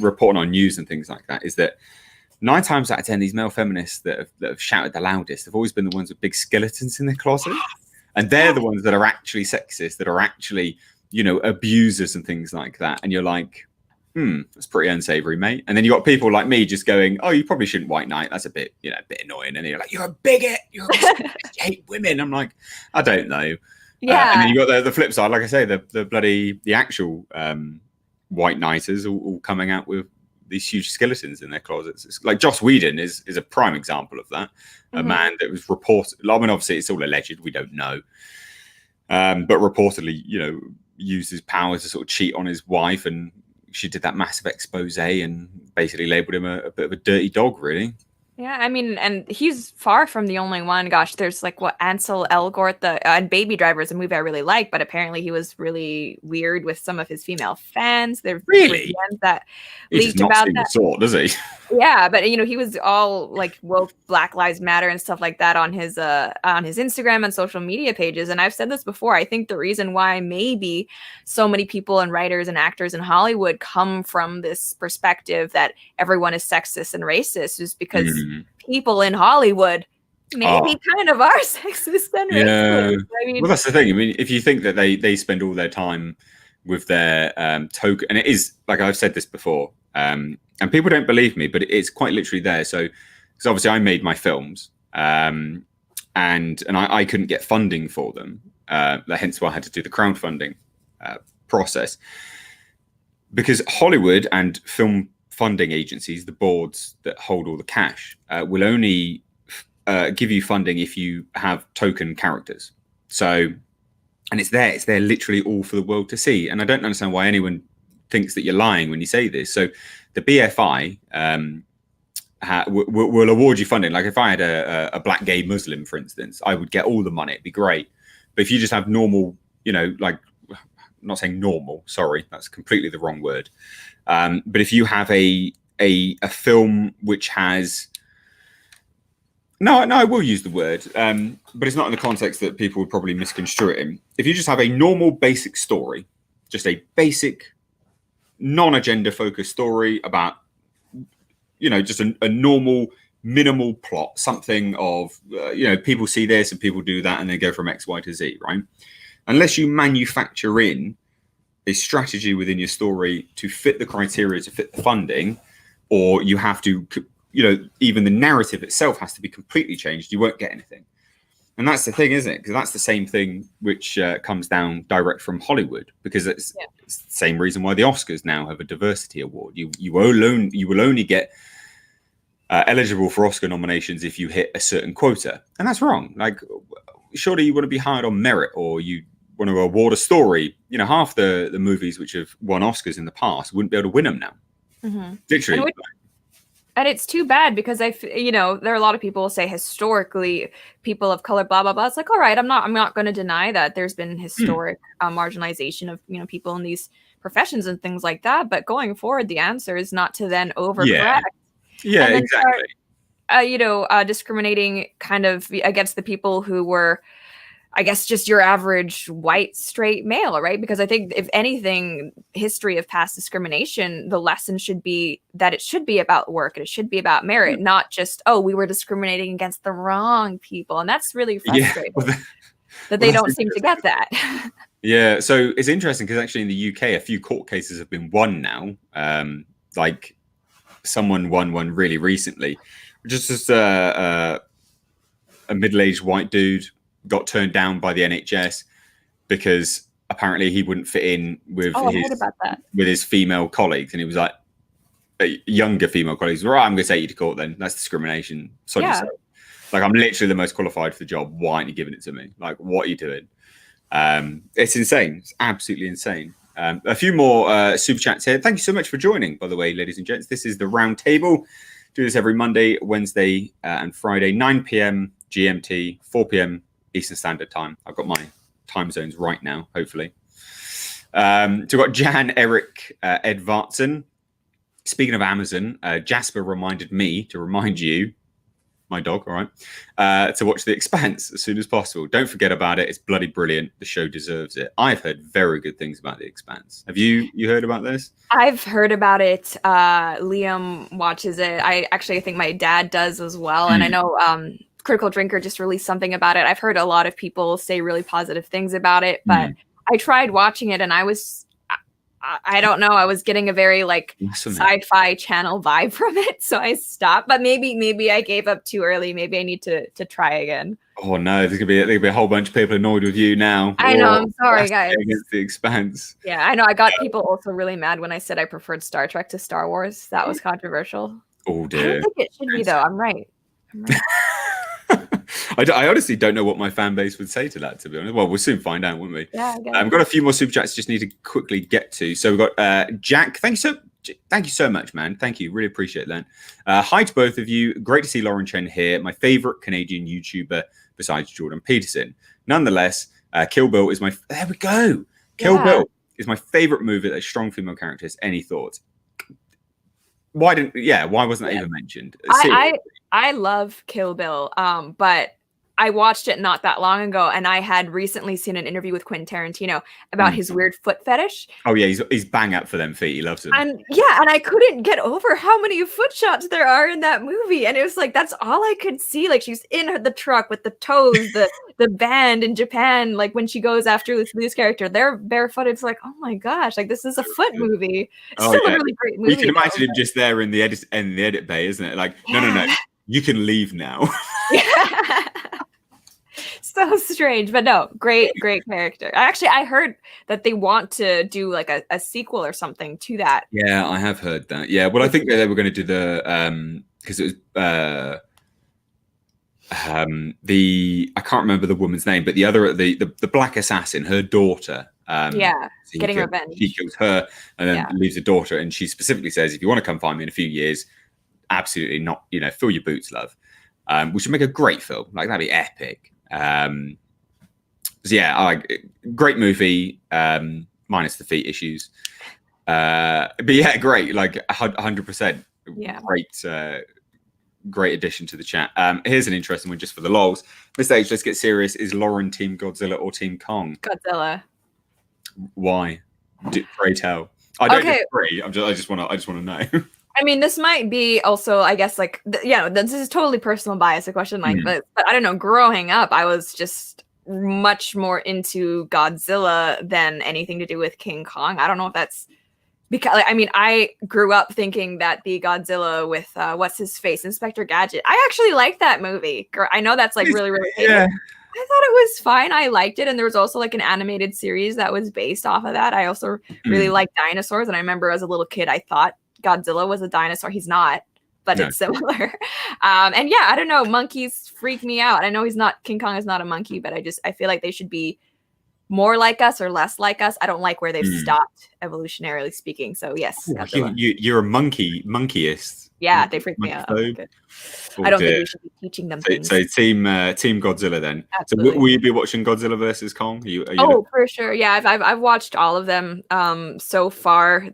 reporting on news and things like that, is that 9 times out of 10 these male feminists that have shouted the loudest have always been the ones with big skeletons in their closet, and they're the ones that are actually sexist, that are actually abusers and things like that. And you're like, that's pretty unsavory, mate. And then you got people like me just going, "Oh, you probably shouldn't white knight. That's a bit, a bit annoying." And you're like, "You're a bigot. You hate women." I'm like, I don't know. Yeah. And then you got the flip side, like I say, the actual white knighters all coming out with these huge skeletons in their closets. It's like Joss Whedon is a prime example of that. A man that was reported. I mean, obviously, it's all alleged. We don't know, but reportedly, used his power to sort of cheat on his wife, and she did that massive expose and basically labeled him a bit of a dirty dog, really. Yeah, I mean, and he's far from the only one. Gosh, there's like Ansel Elgort, and Baby Driver is a movie I really like, but apparently he was really weird with some of his female fans. There really that he leaked does not about seem that. the sort, does he? Yeah, but he was all like woke Black Lives Matter and stuff like that on his Instagram and social media pages. And I've said this before. I think the reason why maybe so many people and writers and actors in Hollywood come from this perspective that everyone is sexist and racist is because people in Hollywood maybe kind of are sexist and racist. I mean, well, that's the thing. I mean, if you think that they spend all their time with their token, and it is, like I've said this before, and people don't believe me, but it's quite literally there. So, because obviously I made my films, and I couldn't get funding for them, hence why I had to do the crowdfunding process. Because Hollywood and film funding agencies, the boards that hold all the cash, will only give you funding if you have token characters. So, and it's there literally all for the world to see. And I don't understand why anyone thinks that you're lying when you say this. So the BFI will award you funding. Like if I had a black gay Muslim, for instance, I would get all the money. It'd be great. But if you just have normal, like, I'm not saying normal, sorry, that's completely the wrong word. But if you have a film which has, no, I will use the word, but it's not in the context that people would probably misconstrue it in. If you just have a normal basic story, just a basic non-agenda focused story about, just a normal minimal plot, something of, people see this and people do that and they go from X, Y to Z, right? Unless you manufacture in a strategy within your story to fit the criteria, to fit the funding, or you have to, even the narrative itself has to be completely changed, you won't get anything. And that's the thing, isn't it? Because that's the same thing which comes down direct from Hollywood, because it's the same reason why the Oscars now have a diversity award. You will only get eligible for Oscar nominations if you hit a certain quota, and that's wrong. Like, surely you want to be hired on merit, or you want to award a story. Half the movies which have won Oscars in the past wouldn't be able to win them now. Literally. And it's too bad because there are a lot of people who say historically people of color, blah, blah, blah. It's like, all right, I'm not going to deny that there's been historic marginalization of, people in these professions and things like that. But going forward, the answer is not to then overcorrect. Yeah, exactly. discriminating kind of against the people who were, I guess, just your average white straight male, right? Because I think, if anything, history of past discrimination, the lesson should be that it should be about work and it should be about merit, not just, oh, we were discriminating against the wrong people. And that's really frustrating that they don't seem to get that. Yeah, so it's interesting because actually in the UK, a few court cases have been won now. Like someone won one really recently, just a middle-aged white dude got turned down by the NHS because apparently he wouldn't fit in with his female colleagues, and he was like, younger female colleagues, right, I'm going to take you to court then. That's discrimination. Like, I'm literally the most qualified for the job. Why aren't you giving it to me? Like, what are you doing? It's insane. It's absolutely insane. A few more super chats here. Thank you so much for joining, by the way, ladies and gents. This is the Round Table. Do this every Monday, Wednesday, and Friday, 9 p.m. GMT, 4 p.m. Eastern Standard Time. I've got my time zones right now, hopefully. So we've got Jan, Eric, Ed Vartson. Speaking of Amazon, Jasper reminded me to remind you, my dog, all right, to watch The Expanse as soon as possible. Don't forget about it. It's bloody brilliant. The show deserves it. I've heard very good things about The Expanse. Have you heard about this? I've heard about it. Liam watches it. I think my dad does as well. And I know Critical Drinker just released something about it. I've heard a lot of people say really positive things about it, but I tried watching it and I don't know. I was getting a very sci-fi channel vibe from it, so I stopped. But maybe I gave up too early. Maybe I need to try again. Oh no, there's gonna be a whole bunch of people annoyed with you now. I know. I'm sorry, guys. Against The Expanse. Yeah, I know. I got people also really mad when I said I preferred Star Trek to Star Wars. That was controversial. Oh dear. I don't think it should be though. I'm right. I honestly don't know what my fan base would say to that, to be honest. Well, we'll soon find out, won't we? Yeah. We've got a few more super chats just need to quickly get to. So we've got Jack. Thank you so much, man. Thank you. Really appreciate that. Hi to both of you. Great to see Lauren Chen here, my favorite Canadian YouTuber besides Jordan Peterson. Nonetheless, Kill Bill is there we go. Kill Bill is my favorite movie that has strong female characters. Any thoughts? Why wasn't that even mentioned? I love Kill Bill, but I watched it not that long ago, and I had recently seen an interview with Quentin Tarantino about his weird foot fetish. Oh yeah, he's bang up for them feet. He loves them. And I couldn't get over how many foot shots there are in that movie, and it was like that's all I could see. Like she's in the truck with the toes, the band in Japan. Like when she goes after Lucy's character, they're barefooted. It's like, oh my gosh, like this is a foot movie. It's still a really great movie. You can imagine him just there in the edit bay, isn't it? Like no, you can leave now. So strange, but no, great character. I heard that they want to do like a sequel or something to that. Yeah, I have heard that. Yeah, well, I think they were going to do the because it was I can't remember the woman's name, but the other the black assassin, her daughter. Getting revenge. He kills her and then leaves a daughter, and she specifically says, "If you want to come find me in a few years, absolutely not. Fill your boots, love." Which would make a great film. Like that'd be epic. Great movie, minus the feet issues. But yeah, great, like 100%. Yeah, great addition to the chat. Here's an interesting one just for the lols. Mr. H, let's get serious. Is Lauren Team Godzilla or Team Kong? Godzilla. Why? Pray tell. I don't disagree. I just want to know. I mean, this might be also, I guess, like, this is totally personal bias, a question like this. But I don't know, growing up, I was just much more into Godzilla than anything to do with King Kong. I don't know if that's because, I grew up thinking that the Godzilla with, what's his face, Inspector Gadget. I actually liked that movie. I know that's like really, really hated. Yeah. I thought it was fine. I liked it. And there was also like an animated series that was based off of that. I also really liked dinosaurs. And I remember as a little kid, I thought Godzilla was a dinosaur. He's not, but it's similar. And I don't know. Monkeys freak me out. I know King Kong is not a monkey, but I feel like they should be more like us or less like us. I don't like where they've stopped evolutionarily speaking. So yes, you're a monkeyist. Yeah, they freak me out. I don't think we should be teaching them things. So team Godzilla then. Absolutely. So will you be watching Godzilla versus Kong? Are you for sure. Yeah, I've watched all of them so far.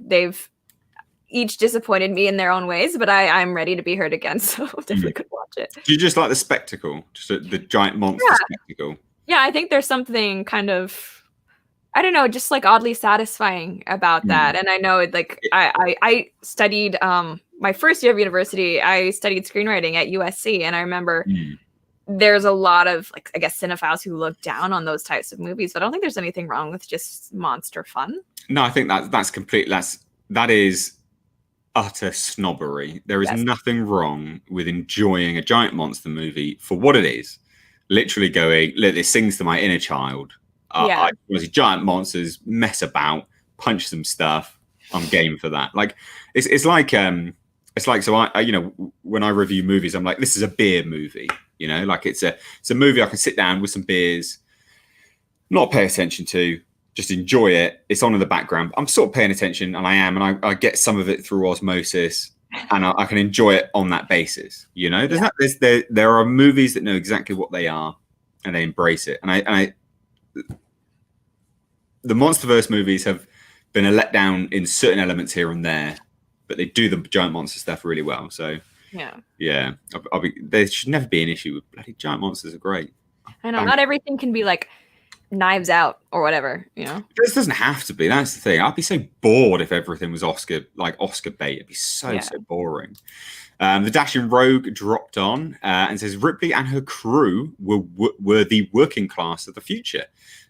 each disappointed me in their own ways, but I'm ready to be heard again, so definitely could watch it. Do you just like the spectacle, just the giant monster spectacle? Yeah, I think there's something kind of, I don't know, just like oddly satisfying about that. And I know it, like I studied my first year of university, I studied screenwriting at USC, and I remember there's a lot of, like, I guess, cinephiles who look down on those types of movies, but I don't think there's anything wrong with just monster fun. No, I think that's complete. That is utter snobbery. There is nothing wrong with enjoying a giant monster movie for what it is. Literally going, look, this sings to my inner child. I want to see giant monsters mess about, punch some stuff. I'm game for that. Like it's like so I you know, when I review movies, I'm like, this is a beer movie. You know, like it's a movie I can sit down with some beers, not pay attention to, just enjoy it. It's on in the background. I'm sort of paying attention, and I am, and I get some of it through osmosis, and I can enjoy it on that basis. You know, there are movies that know exactly what they are, and they embrace it. And the MonsterVerse movies have been a letdown in certain elements here and there, but they do the giant monster stuff really well. So there should never be an issue with bloody giant monsters. Are great. I know not everything can be like Knives Out or whatever, you know. This doesn't have to be. That's the thing. I'd be so bored if everything was Oscar bait. It'd be so boring. The Dashing Rogue dropped on and says Ripley and her crew were the working class of the future.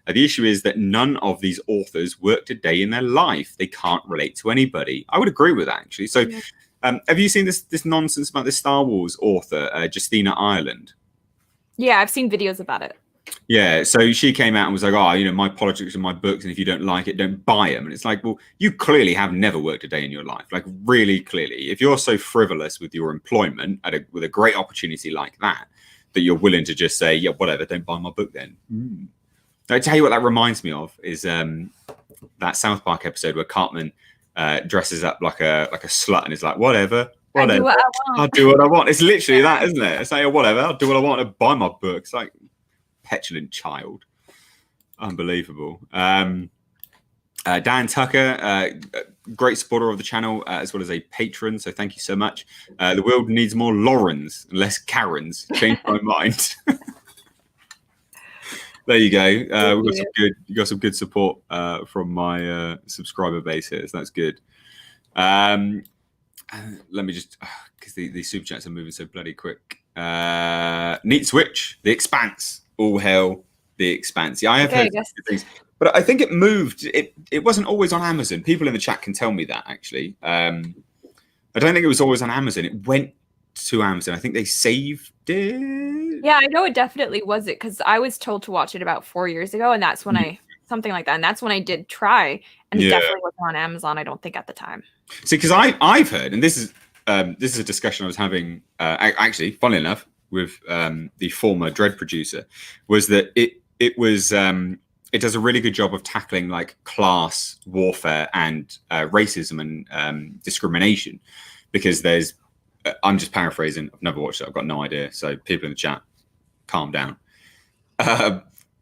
The issue is that none of these authors worked a day in their life. They can't relate to anybody. I would agree with that, actually. So have you seen this nonsense about this Star Wars author, Justina Ireland? Yeah, I've seen videos about it. Yeah, so she came out and was like, oh, you know, my politics are my books, and if you don't like it, don't buy them. And it's like, well, you clearly have never worked a day in your life, like really clearly. If you're so frivolous with your employment with a great opportunity like that you're willing to just say, yeah, whatever, don't buy my book then. I tell you what that reminds me of is that South Park episode where Cartman dresses up like a slut and is like, whatever. I'll do what I want. It's literally that, isn't it? It's like, oh, whatever, I'll do what I want to buy my book. It's like petulant child. Unbelievable. Dan Tucker, great supporter of the channel, as well as a patron, so thank you so much. The world needs more Laurens and less Karens. Changed my mind. There you go. You got some good support from my subscriber base here, so that's good. Let me just, because the super chats are moving so bloody quick. Neat Switch, The Expanse. All hail The Expanse. Yeah, I have heard good things, but I think it moved. It wasn't always on Amazon. People in the chat can tell me that, actually. I don't think it was always on Amazon. It went to Amazon. I think they saved it. Yeah, I know it definitely was it, because I was told to watch it about 4 years ago, and that's when something like that, and that's when I did try, and it definitely wasn't on Amazon, I don't think, at the time. See, because I've heard, and this is a discussion I was having, actually, funnily enough, with the former Dread producer, was that it does a really good job of tackling like class warfare and racism and discrimination, because there's, I'm just paraphrasing, I've never watched it, I've got no idea, so people in the chat, calm down.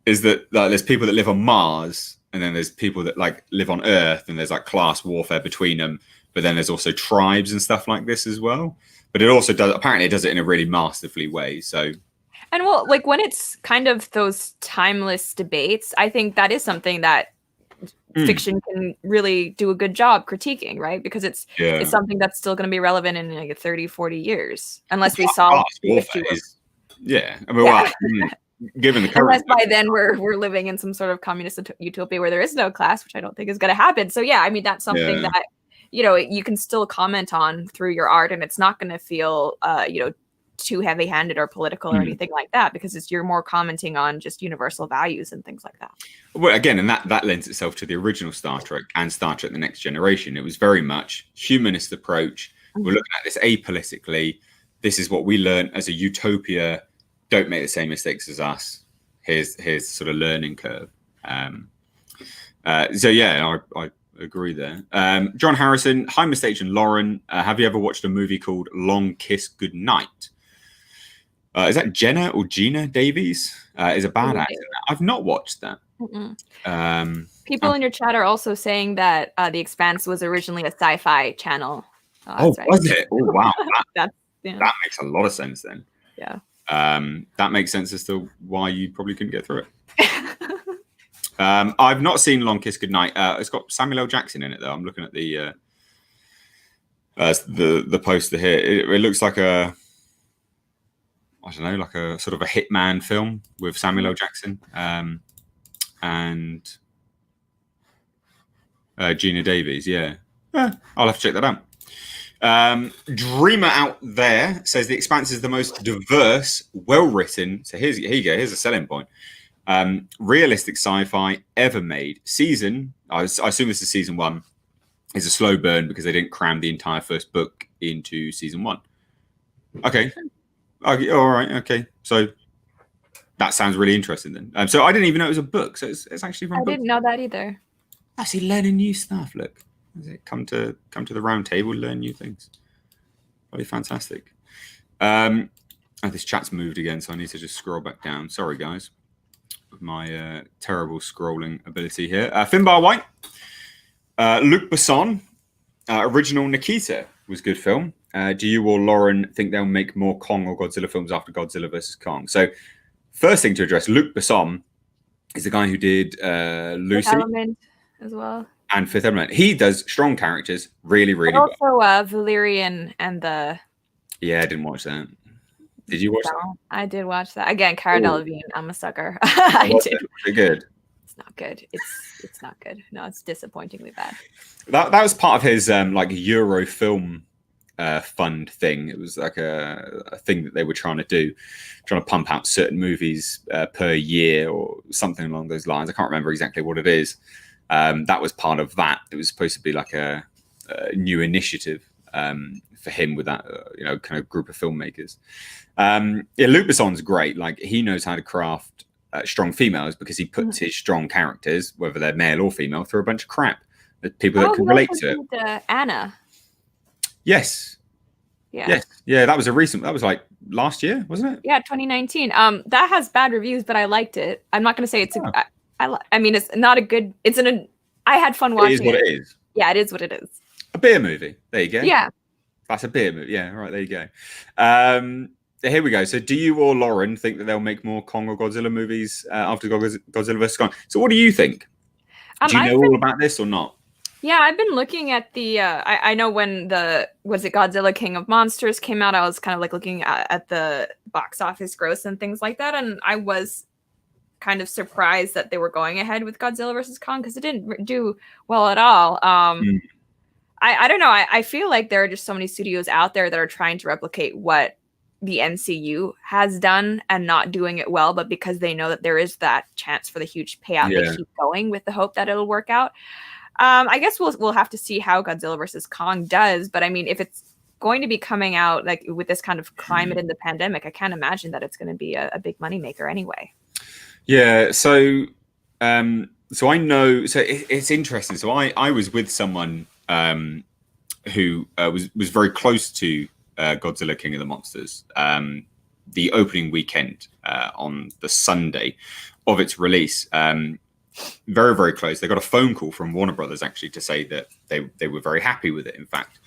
Is that there's people that live on Mars, and then there's people that like live on Earth, and there's like class warfare between them, but then there's also tribes and stuff like this as well. But it also does, apparently it does it in a really masterfully way. So, and well, like when it's kind of those timeless debates, I think that is something that fiction can really do a good job critiquing, right? Because it's something that's still going to be relevant in like 30, 40 years, unless we solve the issue. Well, given the current, unless by then we're living in some sort of communist utopia where there is no class, which I don't think is going to happen. So yeah, I mean, that's something that, you know, you can still comment on through your art, and it's not going to feel, you know, too heavy-handed or political or anything like that, because you're more commenting on just universal values and things like that. Well, again, and that lends itself to the original Star Trek and Star Trek: The Next Generation. It was very much humanist approach. We're looking at this apolitically. This is what we learned as a utopia. Don't make the same mistakes as us. Here's sort of learning curve. So yeah, I agree there. John Harrison, hi, Mr. H and Lauren. Have you ever watched a movie called Long Kiss Goodnight? Is that Jenna or Gina Davies? Is a bad actor. I've not watched that. People in your chat are also saying that The Expanse was originally a sci-fi channel Oh, right. was it? Oh, wow. That makes a lot of sense then. Yeah. That makes sense as to why you probably couldn't get through it. I've not seen Long Kiss Goodnight. It's got Samuel L. Jackson in it, though. I'm looking at the poster here. It looks like I don't know, like a sort of a hitman film with Samuel L. Jackson and Gina Davies. Yeah, I'll have to check that out. Dreamer out there says the Expanse is the most diverse, well-written. So here you go. Here's a selling point. Realistic sci-fi ever made. Season, I assume this is season 1, is a slow burn because they didn't cram the entire first book into season 1. Okay, all right, okay. So that sounds really interesting then. So I didn't even know it was a book. So it's actually from. I didn't know that either. Actually, learning new stuff. Look, come to the round table, learn new things. Really fantastic. This chat's moved again, so I need to just scroll back down. Sorry, guys, with my terrible scrolling ability here. Finbar White, Luc Besson, original Nikita was good film. Do you or Lauren think they'll make more Kong or Godzilla films after Godzilla versus Kong? So, first thing to address, Luc Besson is the guy who did Lucy Fifth Element as well, and Fifth Element. He does strong characters, really, really but well. also Valerian and the. Yeah, I didn't watch that. Did you watch that? I did watch that again. Cara Delevingne. I'm a sucker. I did. Was it good? It's not good. It's not good. No, it's disappointingly bad. That was part of his like Euro film fund thing. It was like a thing that they were trying to pump out certain movies per year or something along those lines. I can't remember exactly what it is. That was part of that. It was supposed to be like a new initiative for him with that kind of group of filmmakers. Luc Besson's great. Like, he knows how to craft strong females because he puts his strong characters, whether they're male or female, through a bunch of crap. People that can relate to it. Anna. Yes. Yeah. Yes. Yeah. That was like last year, wasn't it? Yeah, 2019. That has bad reviews, but I liked it. I'm not going to say it's. I mean, it's not a good. I had fun watching it. It is what it is. Yeah, it is what it is. A beer movie. There you go. Yeah. That's a beer movie. Yeah. Right. There you go. Here we go. So, do you or Lauren think that they'll make more Kong or Godzilla movies after Godzilla vs. Kong? So, what do you think? Do you know all about this or not? Yeah, I've been looking at the. I know when Godzilla King of Monsters came out, I was kind of like looking at the box office gross and things like that, and I was kind of surprised that they were going ahead with Godzilla vs. Kong because it didn't do well at all. I don't know. I feel like there are just so many studios out there that are trying to replicate what the MCU has done and not doing it well, but because they know that there is that chance for the huge payout, they keep going with the hope that it'll work out. I guess we'll have to see how Godzilla vs. Kong does, but I mean, if it's going to be coming out like with this kind of climate in the pandemic, I can't imagine that it's going to be a big moneymaker anyway. Yeah, so I know. So it's interesting. So I was with someone who was very close to Godzilla King of the Monsters. The opening weekend on the Sunday of its release. Very, very close. They got a phone call from Warner Brothers actually to say that they were very happy with it. In fact,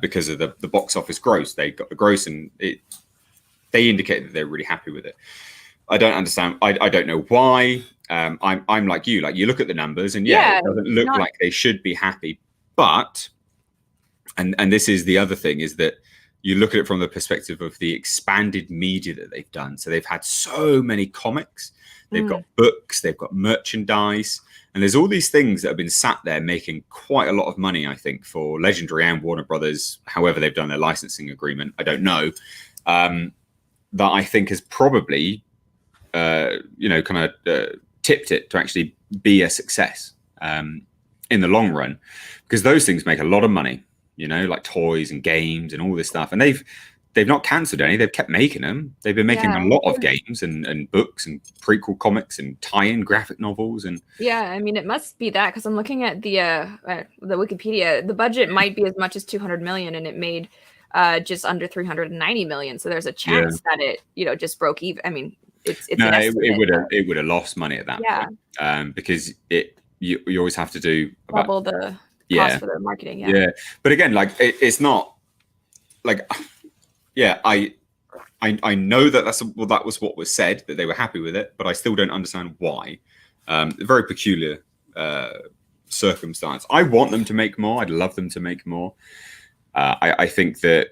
because of the box office gross, they got the gross, and they indicated that they're really happy with it. I don't understand. I don't know why. I'm like you. Like, you look at the numbers, and it doesn't look like they should be happy. But and this is the other thing, is that you look at it from the perspective of the expanded media that they've done. So they've had so many comics. They've got books, they've got merchandise, and there's all these things that have been sat there making quite a lot of money, I think, for Legendary and Warner Brothers, however they've done their licensing agreement. I don't know. That I think has probably, kind of tipped it to actually be a success in the long run, because those things make a lot of money, like toys and games and all this stuff. And they've not cancelled any. They've kept making them. They've been making a lot of games and books and prequel comics and tie-in graphic novels. And I mean, it must be that, because I'm looking at the Wikipedia. The budget might be as much as 200 million, and it made just under 390 million. So there's a chance that it just broke even. I mean, it would have lost money at that point, because you always have to do double the. cost for their marketing. Yeah. But again, like it's not like, I know that that was what was said, that they were happy with it, but I still don't understand why. Very peculiar circumstance. I want them to make more. I'd love them to make more. I think that,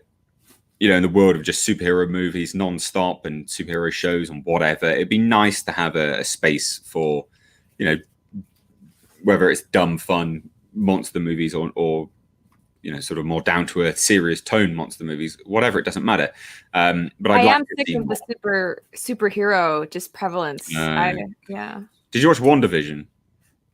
in the world of just superhero movies non-stop and superhero shows and whatever, it'd be nice to have a space for, whether it's dumb, fun monster movies or sort of more down to earth, serious tone monster movies, whatever, it doesn't matter. But I am sick of the superhero just prevalence. Did you watch WandaVision?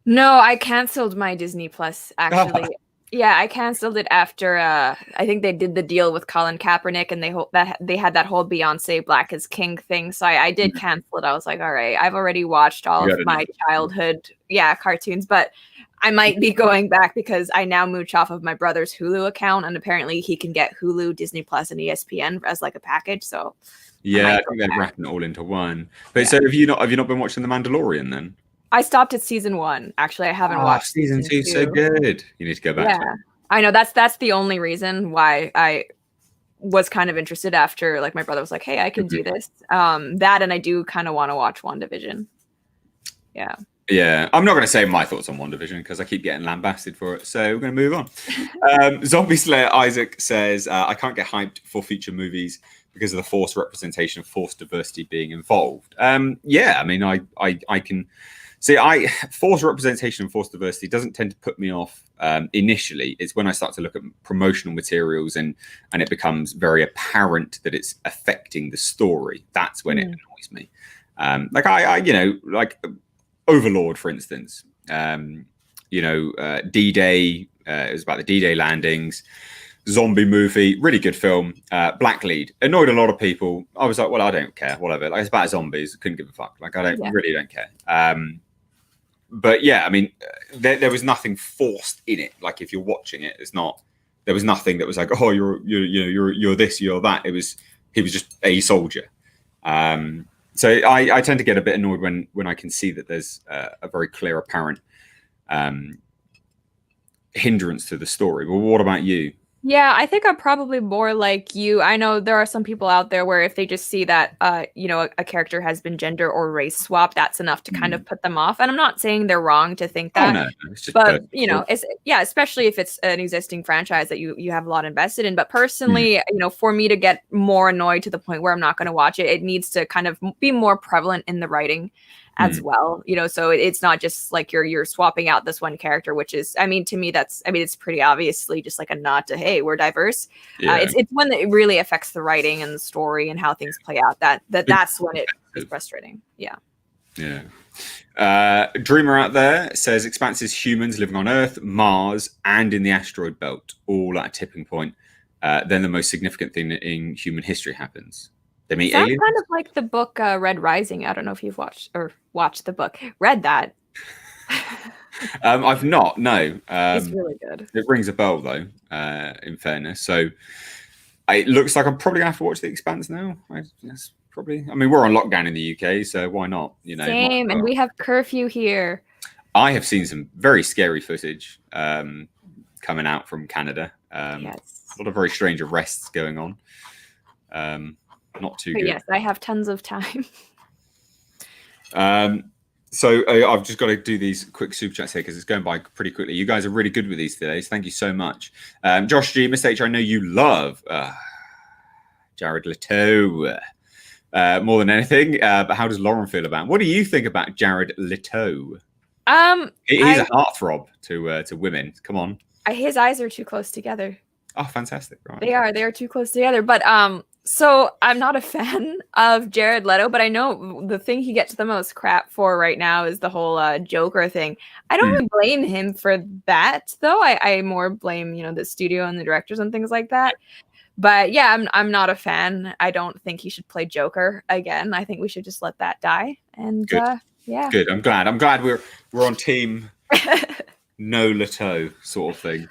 No, I canceled my Disney Plus actually. Yeah, I canceled it after I think they did the deal with Colin Kaepernick, and they had that whole Beyonce Black is King thing. So I did cancel it. I was like, all right, I've already watched all of my childhood cartoons, but I might be going back because I now mooch off of my brother's Hulu account, and apparently he can get Hulu, Disney Plus, and ESPN as like a package. So I think they're wrapping it all into one. But so have you not been watching The Mandalorian then? I stopped at season 1. Actually, I haven't watched season 2. So good. You need to go back. Yeah, I know that's the only reason why I was kind of interested after like my brother was like, "Hey, I can do this." That, and I do kind of want to watch WandaVision. Yeah. Yeah, I'm not going to say my thoughts on WandaVision because I keep getting lambasted for it. So we're going to move on. Zombie Slayer Isaac says, I can't get hyped for future movies because of the forced representation of forced diversity being involved. I mean, I can see forced representation and forced diversity doesn't tend to put me off initially. It's when I start to look at promotional materials and it becomes very apparent that it's affecting the story. That's when it annoys me. Like Overlord, for instance, D-Day, it was about the D-Day landings, zombie movie, really good film. Black lead, annoyed a lot of people. I was like, well, I don't care, whatever. Like, it's about zombies, couldn't give a fuck. Like, really don't care. But yeah, I mean, there was nothing forced in it. Like, if you're watching it, there was nothing that was like, oh, you're this, you're that. He was just a soldier. So I tend to get a bit annoyed when I can see that there's a very clear, apparent hindrance to the story. But what about you? Yeah, I think I'm probably more like you. I know there are some people out there where if they just see that, a character has been gender or race swapped, that's enough to kind of put them off. And I'm not saying they're wrong to think that. Oh, no. It's just but, especially if it's an existing franchise that you have a lot invested in. But personally, for me to get more annoyed to the point where I'm not going to watch it, it needs to kind of be more prevalent in the writing as well, so it's not just like you're swapping out this one character, which is, I mean, to me, it's pretty obviously just like a nod to, hey, we're diverse. It's when it really affects the writing and the story and how things play out that's when it is frustrating. Dreamer out there says Expanse is humans living on Earth, Mars, and in the asteroid belt, all at a tipping point. Then the most significant thing in human history happens. They meet aliens. Kind of like the book Red Rising. I don't know if you've watched the book. Read that. I've not. No. It's really good. It rings a bell though. In fairness, so it looks like I'm probably gonna have to watch The Expanse now. Yes, probably. I mean, we're on lockdown in the UK, so why not? Same, and we have curfew here. I have seen some very scary footage coming out from Canada. A lot of very strange arrests going on. Not too good. Yes, I have tons of time. So I've just got to do these quick super chats here because it's going by pretty quickly. You guys are really good with these today, so thank you so much. Josh G, Mr. H, I know you love Jared Leto more than anything, but how does Lauren feel about him? What do you think about Jared Leto? He's a heartthrob to women. Come on. His eyes are too close together. Oh, fantastic! Right. They are too close together, but so I'm not a fan of Jared Leto, but I know the thing he gets the most crap for right now is the whole Joker thing. I don't really blame him for that, though. I more blame, the studio and the directors and things like that. But yeah, I'm not a fan. I don't think he should play Joker again. I think we should just let that die. And good. Good. I'm glad we're on team no Leto sort of thing.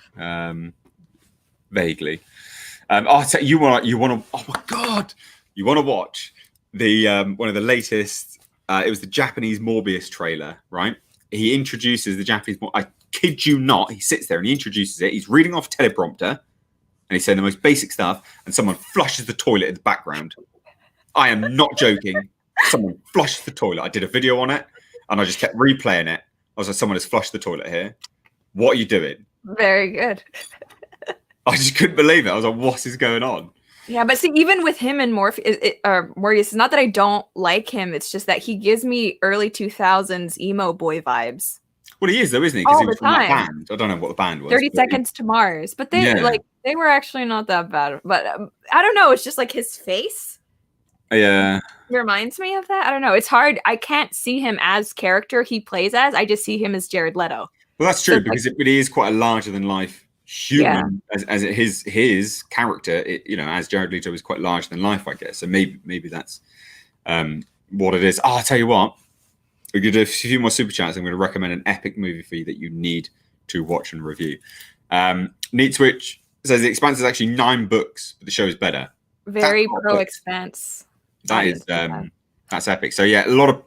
Vaguely. You want to? Oh my god! You want to watch the one of the latest? It was the Japanese Morbius trailer, right? He introduces the Japanese. I kid you not, he sits there and he introduces it. He's reading off teleprompter and he's saying the most basic stuff, and someone flushes the toilet in the background. I am not joking. Someone flushed the toilet. I did a video on it and I just kept replaying it. I was like, someone has flushed the toilet here. What are you doing? Very good. I just couldn't believe it. I was like, what is going on? Yeah, but see, even with him and Morpheus, it's not that I don't like him. It's just that he gives me early 2000s emo boy vibes. Well, he is though, isn't he? Because All he was the from that time. band. I don't know what the band was. 30 Seconds to Mars. But they they were actually not that bad. But I don't know. It's just like his face. Yeah. Reminds me of that. I don't know. It's hard. I can't see him as character he plays as. I just see him as Jared Leto. Well, that's true, because it really is quite a larger than life human, as his character. As Jared Leto is quite larger than life, I guess. So maybe that's what it is. Oh, I'll tell you what. We're gonna do a few more super chats. I'm going to recommend an epic movie for you that you need to watch and review. Neat Switch says The Expanse is actually 9 books, but the show is better. Very pro Expanse. That is that's epic. So yeah, a lot of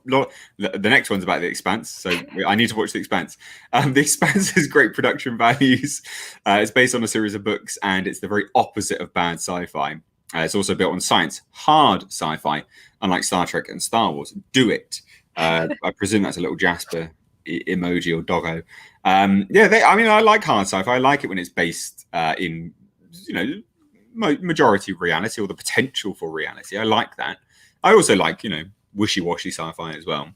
the next one's about The Expanse. So I need to watch The Expanse. The Expanse has great production values. It's based on a series of books, and it's the very opposite of bad sci-fi. It's also built on science, hard sci-fi, unlike Star Trek and Star Wars. Do it. I presume that's a little Jasper emoji or doggo. I like hard sci-fi. I like it when it's based in majority reality, or the potential for reality. I like that. I also like, wishy-washy sci-fi as well.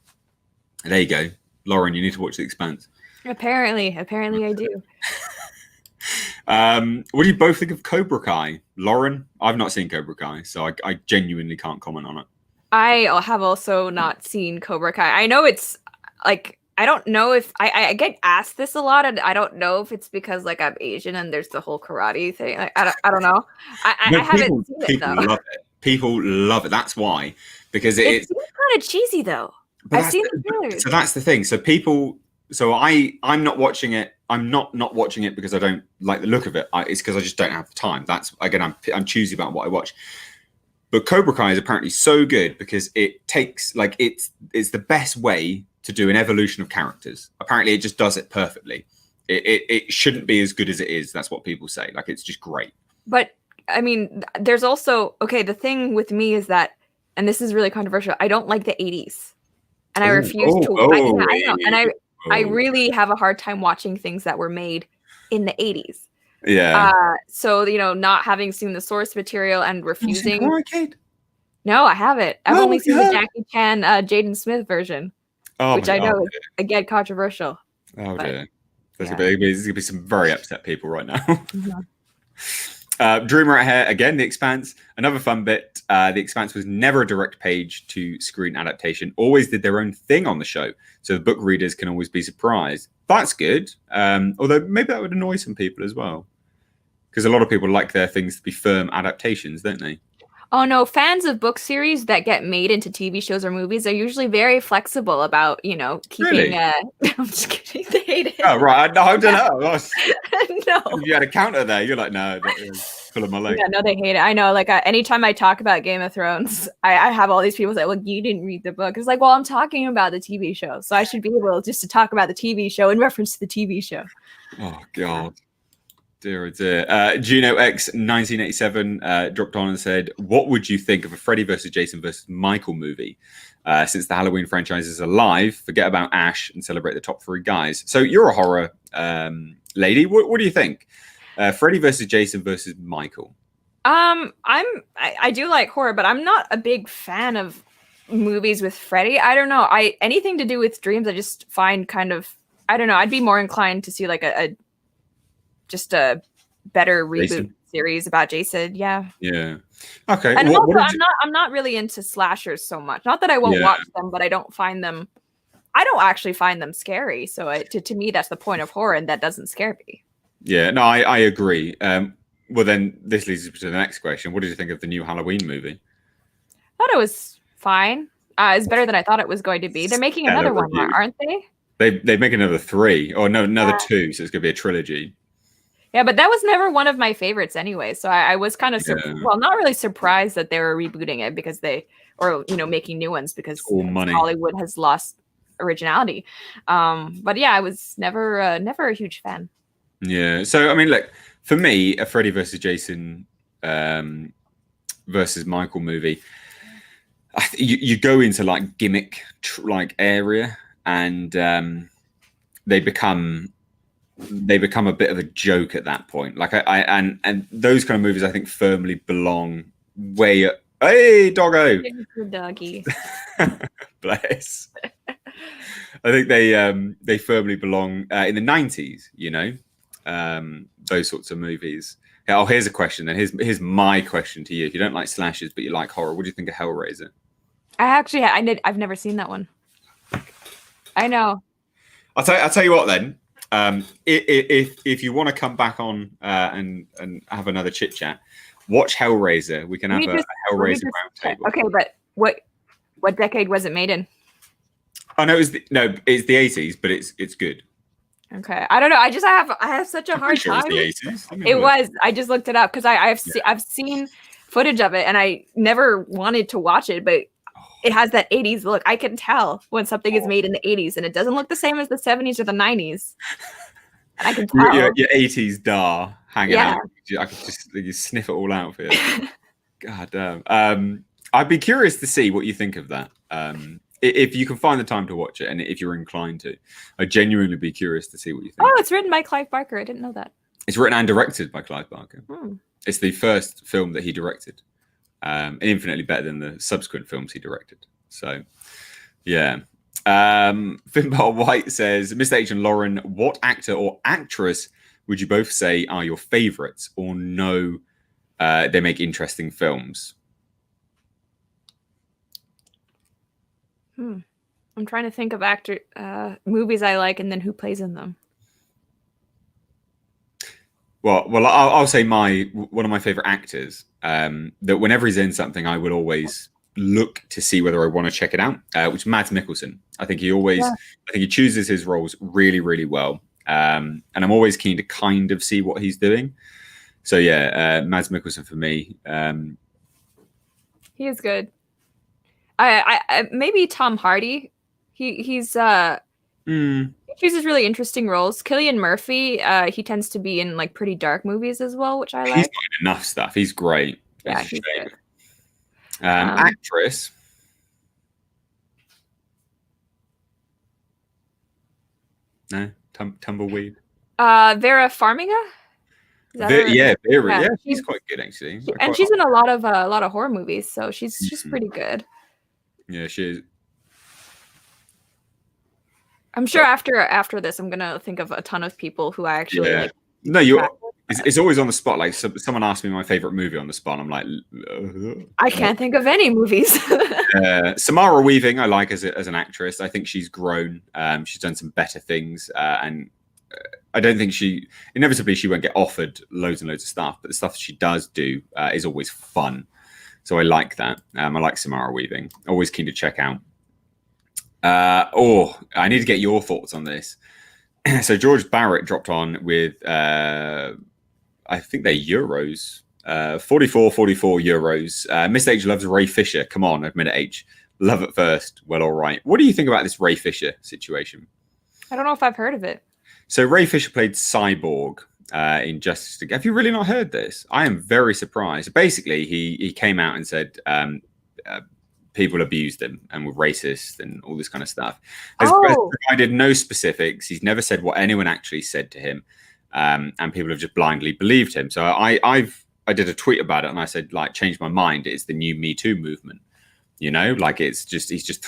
There you go. Lauren, you need to watch The Expanse. Apparently I do. What do you both think of Cobra Kai? Lauren, I've not seen Cobra Kai, so I genuinely can't comment on it. I have also not seen Cobra Kai. I know it's like, I don't know if I get asked this a lot, and I don't know if it's because like I'm Asian and there's the whole karate thing. Like, I don't know. I haven't seen it though. People love it. People love it. That's why, because it's kind of cheesy though. I've seen the trailers. So that's the thing. So I'm not watching it. I'm not watching it because I don't like the look of it. It's because I just don't have the time. That's, again, I'm choosy about what I watch. But Cobra Kai is apparently so good because it takes, like, it's the best way to do an evolution of characters. Apparently, it just does it perfectly. It shouldn't be as good as it is. That's what people say. Like, it's just great. But I mean, there's also, the thing with me is that, and this is really controversial, I don't like the 80s. And I refuse to. I know. And I really have a hard time watching things that were made in the 80s. Yeah. So, not having seen the source material and refusing. Arcade? No, I haven't. I've only seen the Jackie Chan, Jaden Smith version, which I know is, again, controversial. Oh, dear. There's going to be some very upset people right now. Dreamer out here, again, The Expanse. Another fun bit, The Expanse was never a direct page to screen adaptation. Always did their own thing on the show. So the book readers can always be surprised. That's good. Although maybe that would annoy some people as well. Because a lot of people like their things to be firm adaptations, don't they? Oh, no. Fans of book series that get made into TV shows or movies are usually very flexible about, keeping... Really? I'm just kidding. They hate it. Oh, right. I don't know. No. You had a counter there. You're like, no, full of my leg. Yeah, no, they hate it. I know. Like, anytime I talk about Game of Thrones, I have all these people say, well, you didn't read the book. It's like, well, I'm talking about the TV show. So I should be able just to talk about the TV show in reference to the TV show. Oh, God. Dear, oh dear. Juno X 1987 dropped on and said, what would you think of a Freddy versus Jason versus Michael movie? Since the Halloween franchise is alive, forget about Ash and celebrate the top 3 guys. So you're a horror lady. What do you think? Freddy versus Jason versus Michael. I do like horror, but I'm not a big fan of movies with Freddy. I don't know. Anything to do with dreams, I just find kind of, I don't know. I'd be more inclined to see like a better reboot Jason series about Jason. Yeah. Okay. And also, I'm not really into slashers so much. Not that I won't watch them, but I don't actually find them scary. So to me, that's the point of horror, and that doesn't scare me. Yeah, no, I agree. Well, then this leads us to the next question. What did you think of the new Halloween movie? I thought it was fine. It's better than I thought it was going to be. They're making another one, aren't they? They make another 3. Or no, another 2. So it's going to be a trilogy. Yeah, but that was never one of my favorites anyway. So I was kind of, not really surprised that they were rebooting it because making new ones because all money. Hollywood has lost, originality. But yeah, I was never a huge fan. Yeah. So I mean, look, for me, a Freddy versus Jason versus Michael movie, you go into like gimmick like area, and they become a bit of a joke at that point. Like and those kind of movies, I think, firmly belong way. Hey, doggo. Doggy. Bless. I think they firmly belong in the 90s. You know, those sorts of movies. Oh, here's a question. Then here's my question to you. If you don't like slashes but you like horror, what do you think of Hellraiser? I've never seen that one. I know. I'll tell you what then. If you want to come back on and have another chit chat, watch Hellraiser. We can have a Hellraiser roundtable. Okay, but what decade was it made in? Oh no, it's the 80s, but it's good. Okay, I don't know. I have such a hard time. It was the 80s. It was. I just looked it up because I've seen footage of it and I never wanted to watch it, but it has that 80s look. I can tell when something is made in the 80s and it doesn't look the same as the 70s or the 90s. And I can tell. Your 80s dar hanging out. I could just sniff it all out for you. God damn. I'd be curious to see what you think of that. If you can find the time to watch it and if you're inclined to. I'd genuinely be curious to see what you think. Oh, it's written by Clive Barker. I didn't know that. It's written and directed by Clive Barker. It's the first film that he directed. Infinitely better than the subsequent films he directed. So, yeah. Finbar White says, Mr. H and Lauren, what actor or actress would you both say are your favorites or no, they make interesting films? I'm trying to think of movies I like and then who plays in them. Well, I'll say one of my favorite actors. That whenever he's in something, I would always look to see whether I want to check it out. Which is Mads Mikkelsen. I think he chooses his roles really, really well. And I'm always keen to kind of see what he's doing. So yeah, Mads Mikkelsen for me. He is good. I maybe Tom Hardy. He chooses really interesting roles. Cillian Murphy, he tends to be in like pretty dark movies as well, which I like. He's got enough stuff. He's great. Yeah, he's good. Actress. No, Tumbleweed. Vera Farmiga. Vera. Yeah, she's quite good actually. And she's in a lot of horror movies, so she's pretty good. Yeah, she is. I'm sure after this, I'm gonna think of a ton of people who I actually like. No, it's always on the spot. Like someone asked me my favorite movie on the spot. I'm like, I can't think of any movies. Samara Weaving, I like as an actress. I think she's grown. She's done some better things, and I don't think inevitably she won't get offered loads and loads of stuff. But the stuff she does do is always fun. So I like that. I like Samara Weaving. Always keen to check out. I need to get your thoughts on this. So George Barrett dropped on with, I think they're euros, 44 euros. Mr. H loves Ray Fisher. Come on, admit it, H. Love it first. Well, all right. What do you think about this Ray Fisher situation? I don't know if I've heard of it. So Ray Fisher played Cyborg in Justice League. Have you really not heard this? I am very surprised. Basically, he came out and said people abused him and were racist and all this kind of stuff. Has provided no specifics. He's never said what anyone actually said to him, and people have just blindly believed him. So I did a tweet about it and I said, like, change my mind. It's the new Me Too movement. You know, like he's just it's just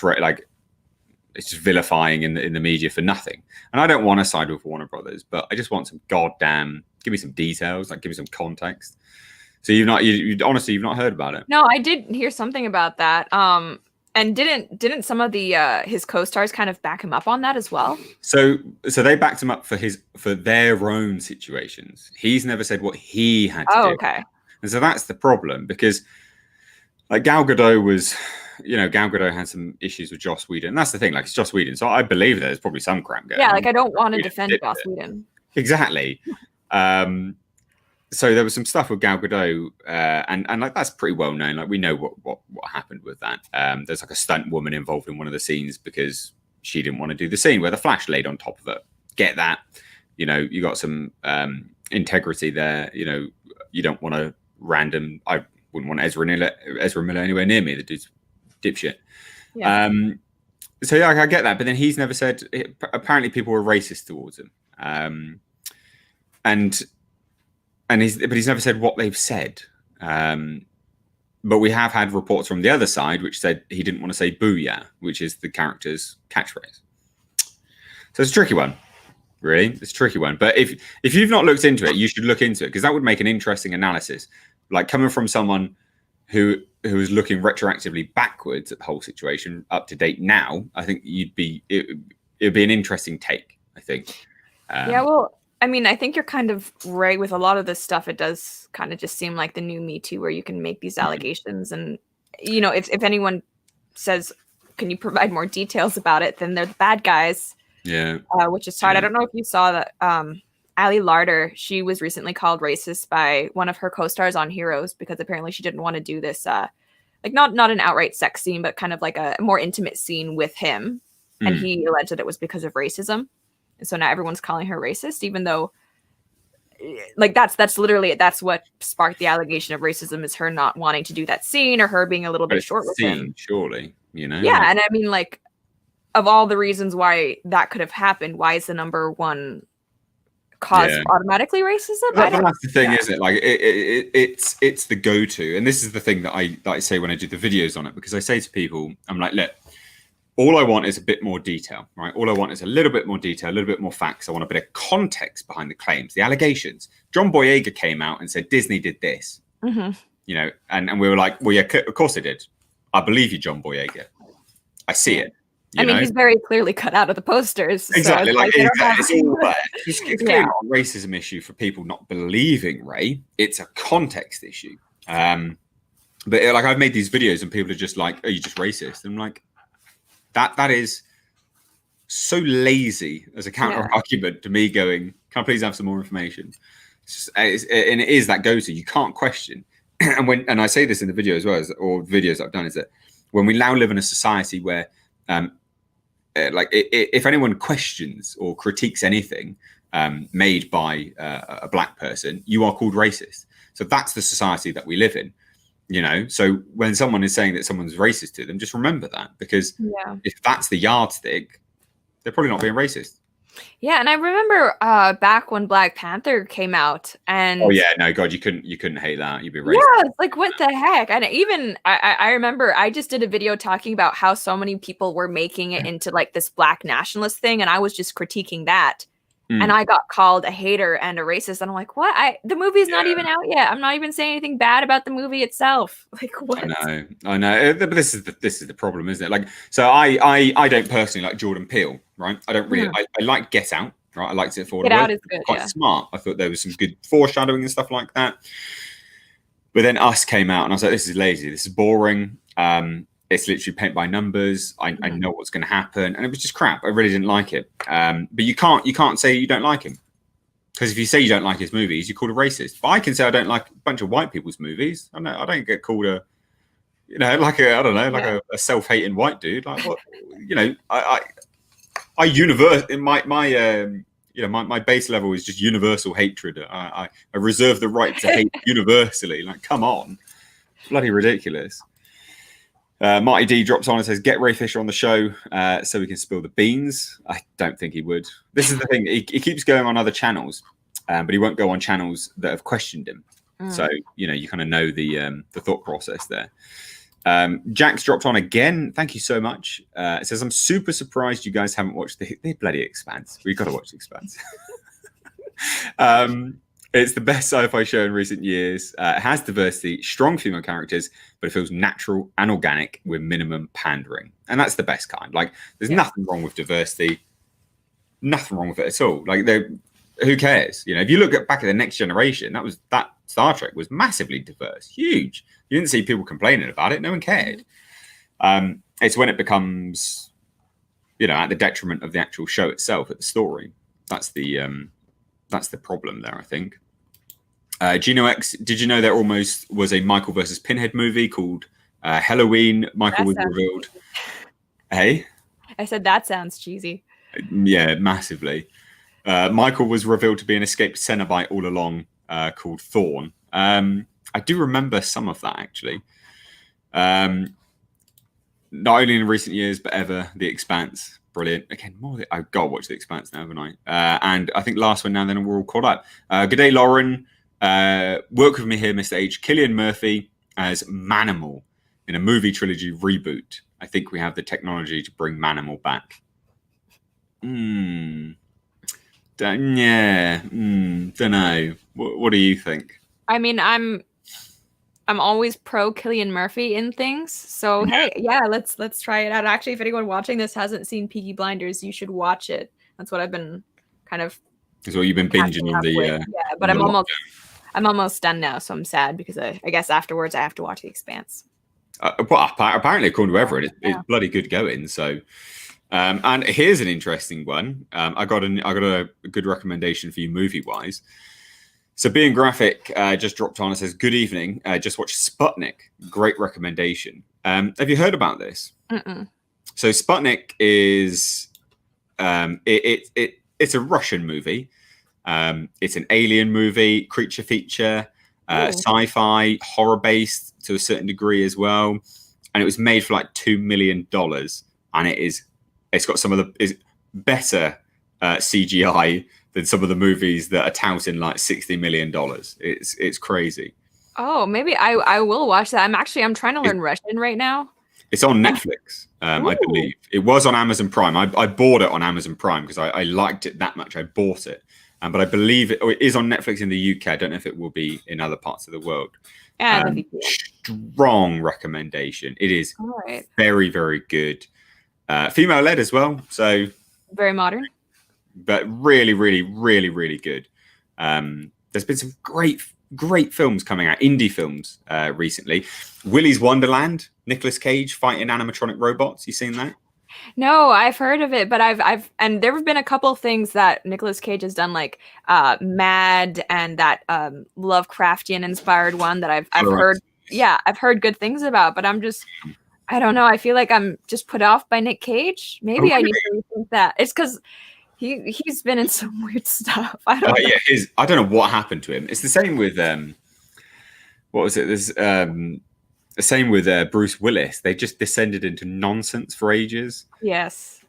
vilifying in the media for nothing. And I don't want to side with Warner Brothers, but I just want some give me some details, like give me some context. So you've honestly not heard about it? No, I did hear something about that. And didn't some of the his co-stars kind of back him up on that as well? So they backed him up for their own situations. He's never said what he had to do. Okay. And so that's the problem, because like Gal Gadot had some issues with Joss Whedon. And that's the thing, like it's Joss Whedon. So I believe there's probably some crap going on. Yeah, like I don't want to defend Joss Whedon. Exactly. So there was some stuff with Gal Gadot, and like that's pretty well known. Like we know what happened with that. There's like a stunt woman involved in one of the scenes because she didn't want to do the scene where the Flash laid on top of it. Get that? You know, you got some integrity there. You know, you don't want a random. I wouldn't want Ezra Miller anywhere near me. The dude's dipshit. Yeah. So yeah, I get that, but then he's never said. Apparently, people were racist towards him, and he's never said what they've said. But we have had reports from the other side which said he didn't want to say "booyah," which is the character's catchphrase. So it's a tricky one, really. It's a tricky one. But if you've not looked into it, you should look into it, because that would make an interesting analysis. Like, coming from someone who is looking retroactively backwards at the whole situation, up to date now, I think it would be an interesting take, I think. Yeah, well, I mean, I think you're kind of right with a lot of this stuff. It does kind of just seem like the new Me Too, where you can make these allegations, and, you know, if anyone says, can you provide more details about it, then they're the bad guys. Yeah. Which is hard. I don't know if you saw that Ali Larder, she was recently called racist by one of her co-stars on Heroes, because apparently she didn't want to do this like not an outright sex scene, but kind of like a more intimate scene with him. And he alleged that it was because of racism. And so now everyone's calling her racist, even though, like, that's literally it. That's what sparked the allegation of racism, is her not wanting to do that scene, or her being a little bit short with him. Surely, you know? Yeah, and I mean, like, of all the reasons why that could have happened, why is the number one cause automatically racism? That's the thing, isn't it? Like, it's the go-to, and this is the thing that I say when I do the videos on it, because I say to people, I'm like, look, all I want is a bit more detail, right? All I want is a little bit more detail, a little bit more facts. I want a bit of context behind the claims, the allegations. John Boyega came out and said Disney did this, you know, and we were like, well, yeah, of course they did. I believe you, John Boyega. I see it. I mean, he's very clearly cut out of the posters. Exactly. So like, it's all there. It's clearly not a racism issue for people not believing Ray. It's a context issue. But like, I've made these videos and people are just like, are you just racist? And I'm like, that is so lazy as a counter argument to me going, can I please have some more information? And it is that go-to. You can't question. And I say this in the video as well, or videos I've done, is that when we now live in a society where like, if anyone questions or critiques anything made by a black person, you are called racist. So that's the society that we live in. You know, so when someone is saying that someone's racist to them, just remember that, because if that's the yardstick, they're probably not being racist. Yeah, and I remember back when Black Panther came out, and God, you couldn't hate that. You'd be racist. Yeah, it's like, what the heck? And even I remember I just did a video talking about how so many people were making it into like this black nationalist thing, and I was just critiquing that. And I got called a hater and a racist. And I'm like, what? The movie's not even out yet. I'm not even saying anything bad about the movie itself. Like, what? I know. But this is the problem, isn't it? Like, so I don't personally like Jordan Peele, right? I don't really. I like Get Out, right? I liked it for Get Out is good. Quite smart. I thought there was some good foreshadowing and stuff like that. But then Us came out, and I was like, this is lazy. This is boring. It's literally paint by numbers. I know what's going to happen, and it was just crap. I really didn't like it. But you can't say you don't like him, because if you say you don't like his movies, you're called a racist. But I can say I don't like a bunch of white people's movies. I don't get called a, you know, like a self-hating white dude. Like, what, you know, I universe in my you know, my base level is just universal hatred. I reserve the right to hate universally. Like, come on, bloody ridiculous. Marty D drops on and says, get Ray Fisher on the show so we can spill the beans. I don't think he would. This is the thing. He keeps going on other channels, but he won't go on channels that have questioned him. So, you know, you kind of know the thought process there. Jack's dropped on again. Thank you so much. It says, I'm super surprised you guys haven't watched the bloody Expanse. We've got to watch the Expanse. It's the best sci-fi show in recent years. It has diversity, strong female characters, but it feels natural and organic with minimum pandering. And that's the best kind. Like, there's nothing wrong with diversity. Nothing wrong with it at all. Like, who cares? You know, if you look back at the Next Generation, that Star Trek was massively diverse, huge. You didn't see people complaining about it. No one cared. It's when it becomes, you know, at the detriment of the actual show itself, at the story. That's the problem there, I think. Gino X, did you know there almost was a Michael versus Pinhead movie called Halloween? Michael was revealed. Hey? I said that sounds cheesy. Yeah, massively. Michael was revealed to be an escaped Cenobite all along, called Thorn. I do remember some of that actually. Not only in recent years, but ever. The Expanse, brilliant. Again, I've got to watch The Expanse now, haven't I? And I think last one now, then we're all caught up. Good day, Lauren. Work with me here, Mr. H. Cillian Murphy as Manimal in a movie trilogy reboot. I think we have the technology to bring Manimal back. Don't know. What do you think? I mean, I'm always pro Cillian Murphy in things. So hey, yeah, let's try it out. Actually, if anyone watching this hasn't seen Peaky Blinders, you should watch it. That's what I've been kind of. That's what you've been binging on the. Yeah, but I'm almost done now, so I'm sad because I guess afterwards I have to watch The Expanse. Well, apparently, according to everyone, it's bloody good going. So, and here's an interesting one. I got a good recommendation for you movie wise. So Being Graphic just dropped on and says, good evening. Just watched Sputnik. Great recommendation. Have you heard about this? Mm-mm. So Sputnik is it's a Russian movie. It's an alien movie, creature feature, sci-fi, horror-based to a certain degree as well. And it was made for like $2 million. And it's got some of the better CGI than some of the movies that are touting like $60 million. It's crazy. Oh, maybe I will watch that. I'm trying to learn Russian right now. It's on Netflix, I believe. It was on Amazon Prime. I bought it on Amazon Prime because I liked it that much. I bought it. But I believe it is on Netflix in the UK. I don't know if it will be in other parts of the world. Strong recommendation. It is very, very good. Female-led as well. So very modern. But really, really, really, really good. There's been some great films coming out, indie films recently. Willy's Wonderland, Nicolas Cage fighting animatronic robots. You seen that? No, I've heard of it, but and there have been a couple things that Nicolas Cage has done, like Mad and that Lovecraftian inspired one that I've heard. Yeah, I've heard good things about, but I don't know. I feel like I'm just put off by Nick Cage. Maybe I need to rethink that. It's because he's been in some weird stuff. I don't know. Yeah, I don't know what happened to him. It's the same with what was it? There's the same with Bruce Willis. They just descended into nonsense for ages. Yes.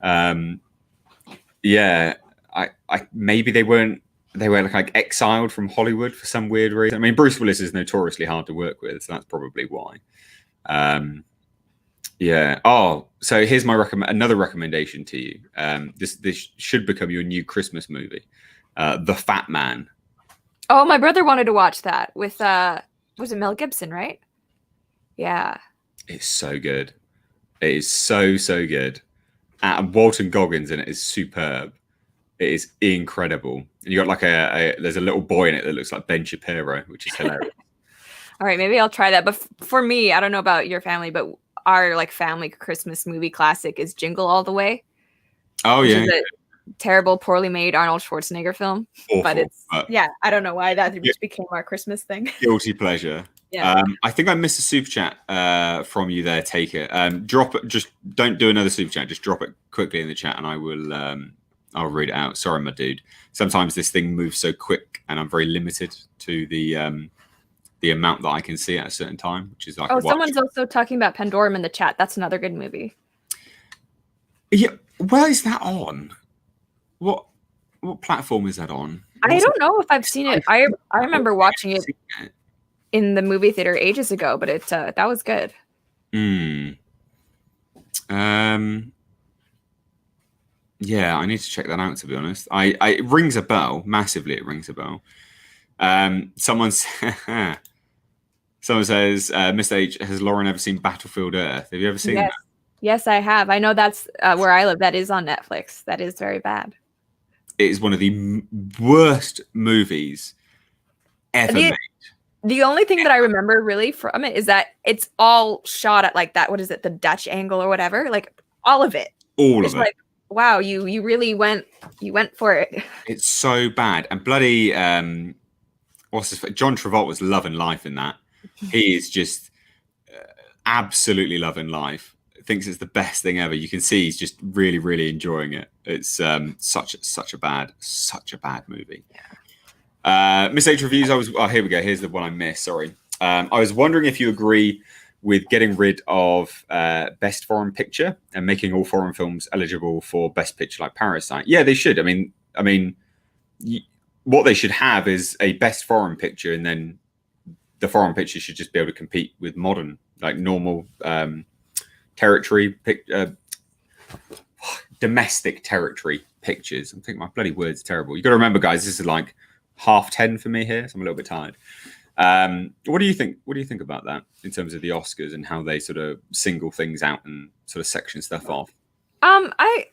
Yeah. I maybe they were like exiled from Hollywood for some weird reason. I mean, Bruce Willis is notoriously hard to work with, so that's probably why. Yeah. Oh, so here's my another recommendation to you. This should become your new Christmas movie, The Fat Man. Oh, my brother wanted to watch that with was it Mel Gibson, right? Yeah. It's so good. It is so good. And Walton Goggins in it is superb. It is incredible. And you got like there's a little boy in it that looks like Ben Shapiro, which is hilarious. All right, maybe I'll try that. But for me, I don't know about your family, but our like family Christmas movie classic is Jingle All the Way. Oh yeah. Is a terrible, poorly made Arnold Schwarzenegger film. Awful, but it's I don't know why that just became our Christmas thing. Guilty pleasure. Yeah. I think I missed a super chat from you there. Take it. Drop it. Just don't do another super chat. Just drop it quickly in the chat, and I will. I'll read it out. Sorry, my dude. Sometimes this thing moves so quick, and I'm very limited to the amount that I can see at a certain time, which is like. Oh, someone's also talking about Pandorum in the chat. That's another good movie. Yeah, where is that on? What platform is that on? I don't know if I've seen it. I remember watching it in the movie theater ages ago, but it that was good. Yeah, I need to check that out, to be honest. It rings a bell massively. It rings a bell. Someone says, Mr. H, has Lauren ever seen Battlefield Earth? Have you ever seen that? Yes, I have. I know that's where I live. That is on Netflix. That is very bad. It is one of the worst movies ever made. The only thing that I remember really from it is that it's all shot at like that. What is it? The Dutch angle or whatever. Like all of it. All of it. Like, wow, you really went for it. It's so bad. And bloody John Travolta was loving life in that. He is just absolutely loving life thinks it's the best thing ever. You can see he's just really, really enjoying it. It's such a bad movie. Miss H reviews. Here we go. Here's the one I missed. Sorry. I was wondering if you agree with getting rid of best foreign picture and making all foreign films eligible for best picture, like Parasite. Yeah, they should. I mean, what they should have is a best foreign picture, and then the foreign picture should just be able to compete with modern, like normal territory, domestic territory pictures. I'm thinking my bloody word's terrible. You got to remember, guys, this is like 10:30 for me here, so I'm a little bit tired. What do you think? What do you think about that in terms of the Oscars and how they sort of single things out and sort of section stuff off?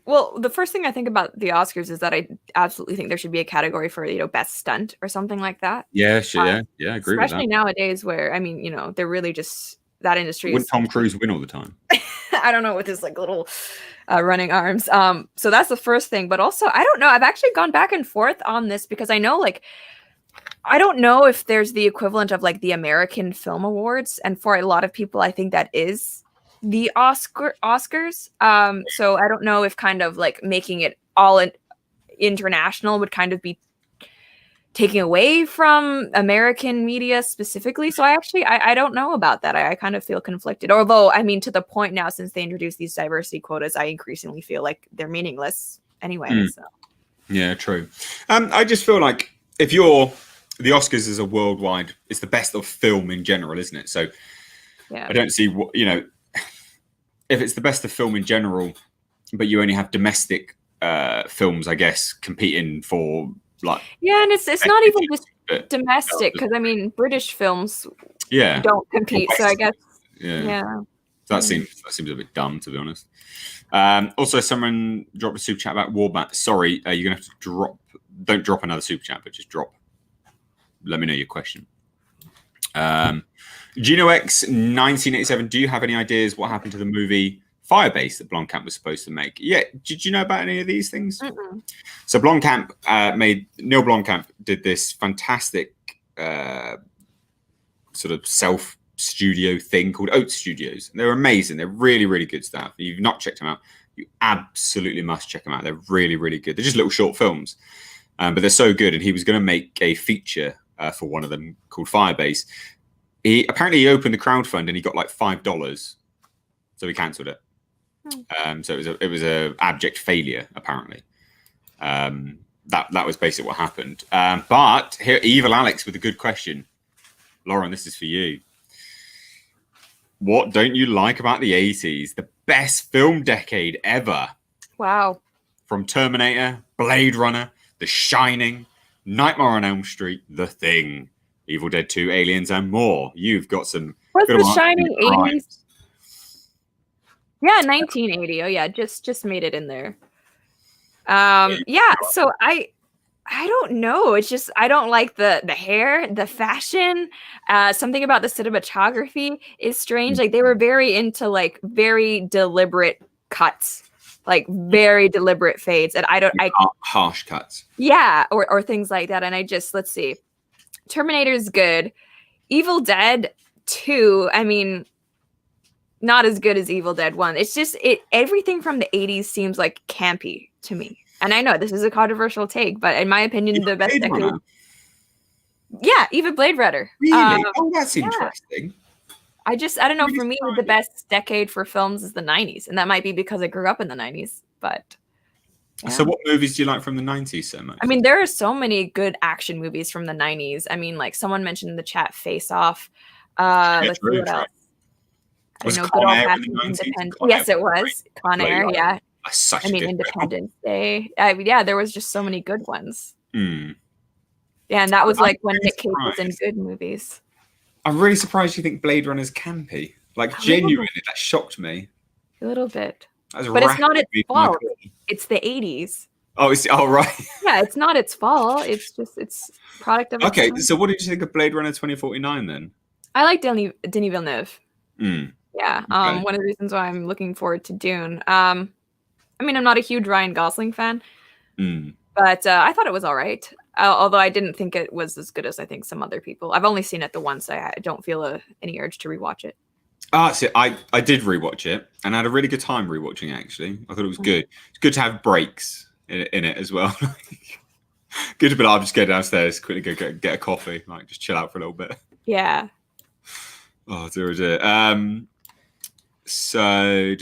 Well, the first thing I think about the Oscars is that I absolutely think there should be a category for, best stunt or something like that. Yeah, sure, yeah, I agree with that. Especially nowadays where, they're really just, that industry Wouldn't Tom Cruise win all the time? I don't know, with his like little running arms. So that's the first thing. But also, I don't know. I've actually gone back and forth on this because I know, like, I don't know if there's the equivalent of like the American Film Awards. And for a lot of people, I think that is the Oscars. So I don't know if kind of like making it all international would kind of be taking away from American media specifically. So I don't know about that. I kind of feel conflicted. Although, to the point now, since they introduced these diversity quotas, I increasingly feel like they're meaningless anyway. So. Yeah, true. I just feel like if you're the Oscars is a worldwide, it's the best of film in general, isn't it? So yeah. I don't see what, if it's the best of film in general, but you only have domestic films, I guess, competing for like. Yeah, and it's not even just domestic, because British films don't compete. So I guess that seems a bit dumb, to be honest. Also, someone dropped a super chat about Warbat. Sorry, you're gonna have to don't drop another super chat, but just drop. Let me know your question. Gino X 1987. Do you have any ideas what happened to the movie Firebase that Blomkamp was supposed to make? Yeah, did you know about any of these things? Mm-mm. So Blomkamp Neil Blomkamp did this fantastic sort of self studio thing called Oat Studios. They're amazing. They're really, really good stuff. If you've not checked them out, you absolutely must check them out. They're really, really good. They're just little short films, but they're so good. And he was going to make a feature for one of them called Firebase. He opened the crowdfund and he got like $5, so he cancelled it. So it was a abject failure, apparently. That was basically what happened. But here, Evil Alex with a good question. Lauren, this is for you. What don't you like about the 80s? The best film decade ever. Wow. From Terminator, Blade Runner, The Shining, Nightmare on Elm Street, The Thing, Evil Dead 2, Aliens, and more. You've got some. Was The Shining 80s? Yeah, 1980. Oh yeah, just made it in there. Yeah. So I don't know. It's just I don't like the hair, the fashion. Something about the cinematography is strange. Like they were very into like very deliberate cuts, like very deliberate fades, and harsh cuts. Yeah, or things like that. And let's see. Terminator's good. Evil Dead 2. Not as good as Evil Dead 1. It's just everything from the 80s seems like campy to me. And I know this is a controversial take, but in my opinion, the best decade. Yeah, even Blade Runner. Really? That's interesting. I don't know. For me, the best decade for films is the 90s. And that might be because I grew up in the 90s. But yeah. So what movies do you like from the 90s so much? There are so many good action movies from the 90s. Like someone mentioned in the chat, Face Off. Let's see what else. Was Con Air in the 90s? Yes, it was. Con Air, yeah. Independence Day. Yeah, there was just so many good ones. Mm. Yeah, and that was like when Nick Cage was in good movies. I'm really surprised you think Blade Runner's campy. Like, genuinely, that shocked me. A little bit. But it's not its fault. It's the 80s. Oh, right. Yeah, it's not its fault. It's just it's product of. Okay, so what did you think of Blade Runner 2049 then? I like Denis Villeneuve. Mm. Yeah, okay. One of the reasons why I'm looking forward to Dune. I'm not a huge Ryan Gosling fan, but I thought it was all right. Although I didn't think it was as good as I think some other people. I've only seen it the once. I don't feel any urge to rewatch it. So I did rewatch it and I had a really good time rewatching it, actually. I thought it was good. It's good to have breaks in it as well. Good to be like, I'll just go downstairs, quickly go get a coffee, like just chill out for a little bit. Yeah. Oh, dear. So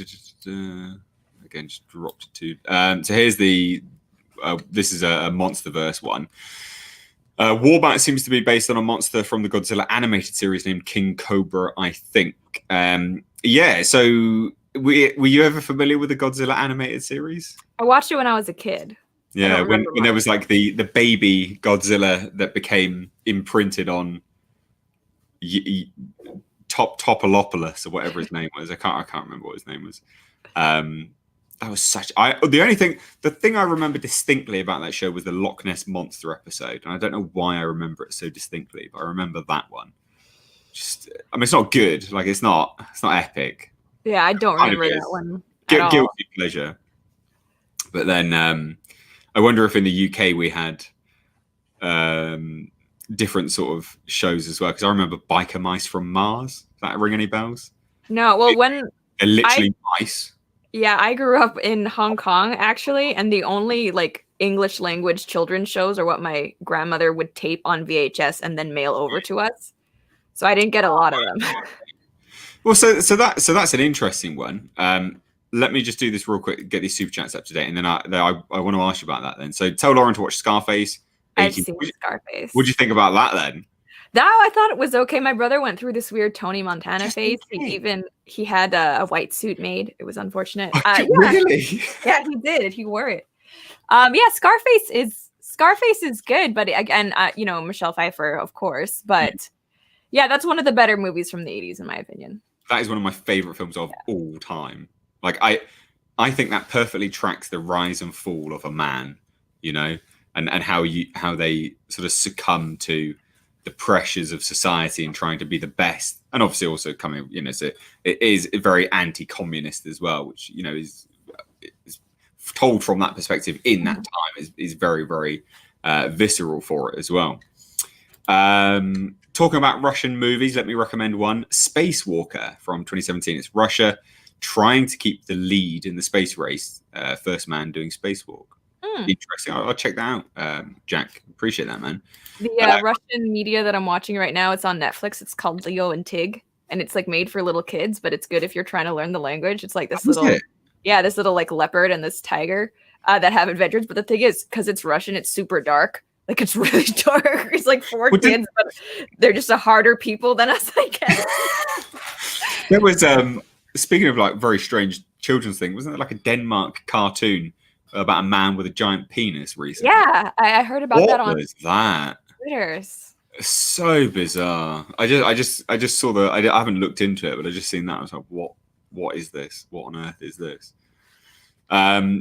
again, just dropped it to. So here's the. This is a MonsterVerse one. Warbat seems to be based on a monster from the Godzilla animated series named King Cobra, I think. Yeah. So were you ever familiar with the Godzilla animated series? I watched it when I was a kid. Yeah, when there was like the baby Godzilla that became imprinted on Topolopoulos or whatever his name was. I can't remember what his name was. That was the thing I remember distinctly about that show was the Loch Ness Monster episode, and I don't know why I remember it so distinctly, but I remember that one. I mean, it's not good. Like it's not epic. Yeah, I don't remember that one. Guilty pleasure. But then I wonder if in the UK we had different sort of shows as well, because I remember Biker Mice from Mars. Does that ring any bells? No, well, they're literally mice. Yeah, I grew up in Hong Kong actually, and the only like English language children's shows are what my grandmother would tape on VHS and then mail over to us. So I didn't get a lot of them. Well, so that's an interesting one. Let me just do this real quick, get these super chats up to date, and then I want to ask you about that then. So tell Lauren to watch Scarface. I've seen Scarface. What do you think about that then? That I thought it was okay. My brother went through this weird Tony Montana phase. He had a white suit made. It was unfortunate. Really? Yeah, he did. He wore it. Yeah, Scarface is good, but again, Michelle Pfeiffer, of course. But yeah, that's one of the better movies from the 80s, in my opinion. That is one of my favorite films of all time. Like I think that perfectly tracks the rise and fall of a man, and how they sort of succumb to the pressures of society and trying to be the best, and obviously also coming, so it is very anti-communist as well, which is told from that perspective in that time is very, very visceral for it as well. Talking about Russian movies, let me recommend one, Spacewalker from 2017. It's Russia trying to keep the lead in the space race. First man doing spacewalk. Interesting. I'll check that out. Jack, appreciate that, man. The Russian media that I'm watching right now, it's on Netflix. It's called Leo and Tig, and it's like made for little kids, but it's good if you're trying to learn the language. It's like this little like leopard and this tiger that have adventures. But the thing is, because it's Russian, it's super dark. Like it's really dark. It's like four kids, but they're just a harder people than us, I guess. There was speaking of like very strange children's thing, wasn't there like a Denmark cartoon about a man with a giant penis recently? Yeah, I heard about that on What was that? Twitter. So bizarre. I just saw I haven't looked into it, but I just seen that. I was like, what is this? What on earth is this?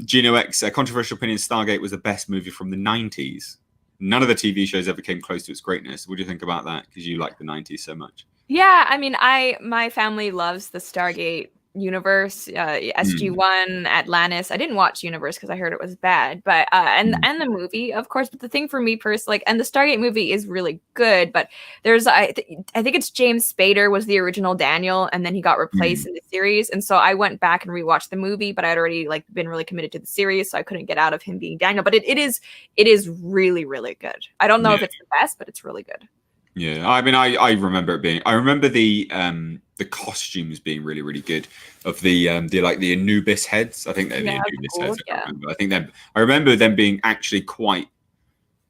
Gino X, a controversial opinion, Stargate was the best movie from the 90s. None of the TV shows ever came close to its greatness. What do you think about that? Because you like the 90s so much. Yeah, I mean, my family loves the Stargate universe, SG-1, Atlantis. I didn't watch Universe because I heard it was bad, but and the movie, of course. But the thing for me personally, and the Stargate movie is really good, but there's I think it's James Spader was the original Daniel, and then he got replaced in the series, and so I went back and rewatched the movie, but I'd already like been really committed to the series, so I couldn't get out of him being Daniel. But it is really, really good. I don't know if it's the best, but it's really good. Yeah, I mean, I remember it being. I remember the costumes being really, really good. Of the Anubis heads. I think they're the Anubis heads. I remember them being actually quite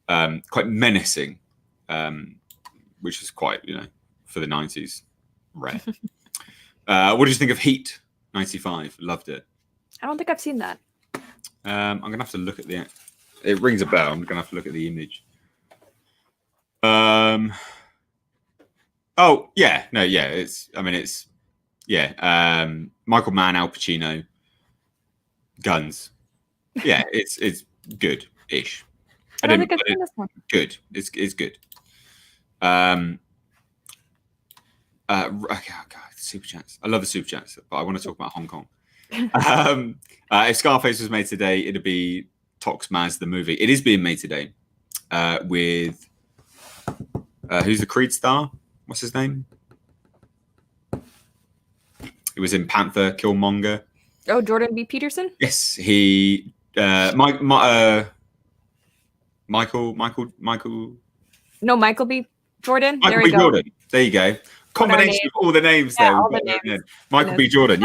menacing, which is quite for the 90s rare. What did you think of Heat 95? Loved it. I don't think I've seen that. I'm gonna have to look at it rings a bell. I'm gonna have to look at the image. Michael Mann, Al Pacino, guns. Yeah, it's good-ish. I don't think I've seen this one. Good. It's good. Okay, God, super chats. I love the super chats, but I want to talk about Hong Kong. If Scarface was made today, it'd be Tox Maz the movie. It is being made today with who's the Creed star? What's his name? He was in Panther, Killmonger. Oh, Jordan B. Peterson? Yes, he Michael. No, Michael B. Jordan. There Michael we B. go. Jordan. There you go. On our Combination name. of all the names Yeah, there. all We've the got names. Michael B. Goodness. Jordan.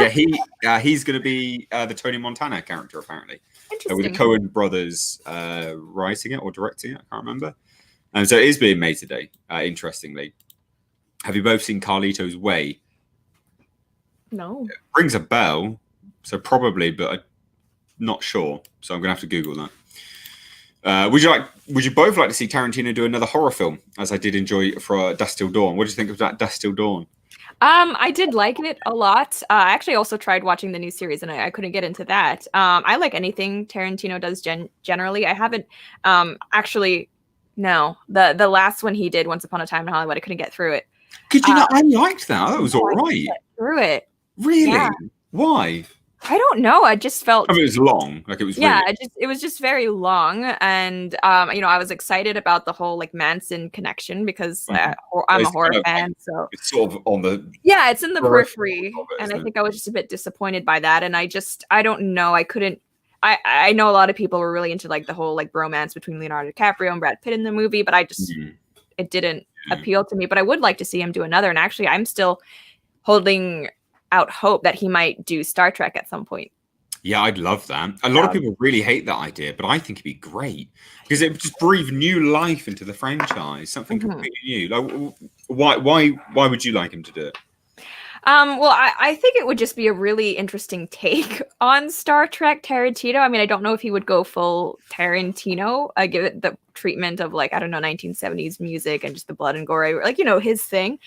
Yeah, he's going to be the Tony Montana character apparently. With the Interesting. Coen brothers writing it or directing it. I can't remember. And so it is being made today. Interestingly, have you both seen Carlito's Way? No. It rings a bell, so probably, but I'm not sure. So I'm going to have to Google that. Would you both like to see Tarantino do another horror film, as I did enjoy for Dusk Till Dawn? What do you think of that Dusk Till Dawn? I did like it a lot. I actually also tried watching the new series, and I couldn't get into that. I like anything Tarantino does generally. I haven't actually. No, the last one he did, Once Upon a Time in Hollywood, I couldn't get through it. Could you not? I liked that. That was all right. Through it. Really? Yeah. Why? I don't know. I just felt. I mean, it was long. Like it was. Yeah, really... it was just very long, and I was excited about the whole like Manson connection because I'm a horror fan. So it's sort of on the. Yeah, it's in the periphery, and I it? think I was just a bit disappointed by that, and I don't know. I couldn't. I know a lot of people were really into like the whole like bromance between Leonardo DiCaprio and Brad Pitt in the movie, but I just it didn't appeal to me. But I would like to see him do another, and actually, I'm still holding out hope that he might do Star Trek at some point. Yeah, I'd love that. A lot of people really hate that idea, but I think it'd be great because it would just breathe new life into the franchise, something completely new. Like, why would you like him to do it? Well, I think it would just be a really interesting take on Star Trek Tarantino. I mean, I don't know if he would go full Tarantino, give it the treatment of like, I don't know, 1970s music and just the blood and gore, like, his thing.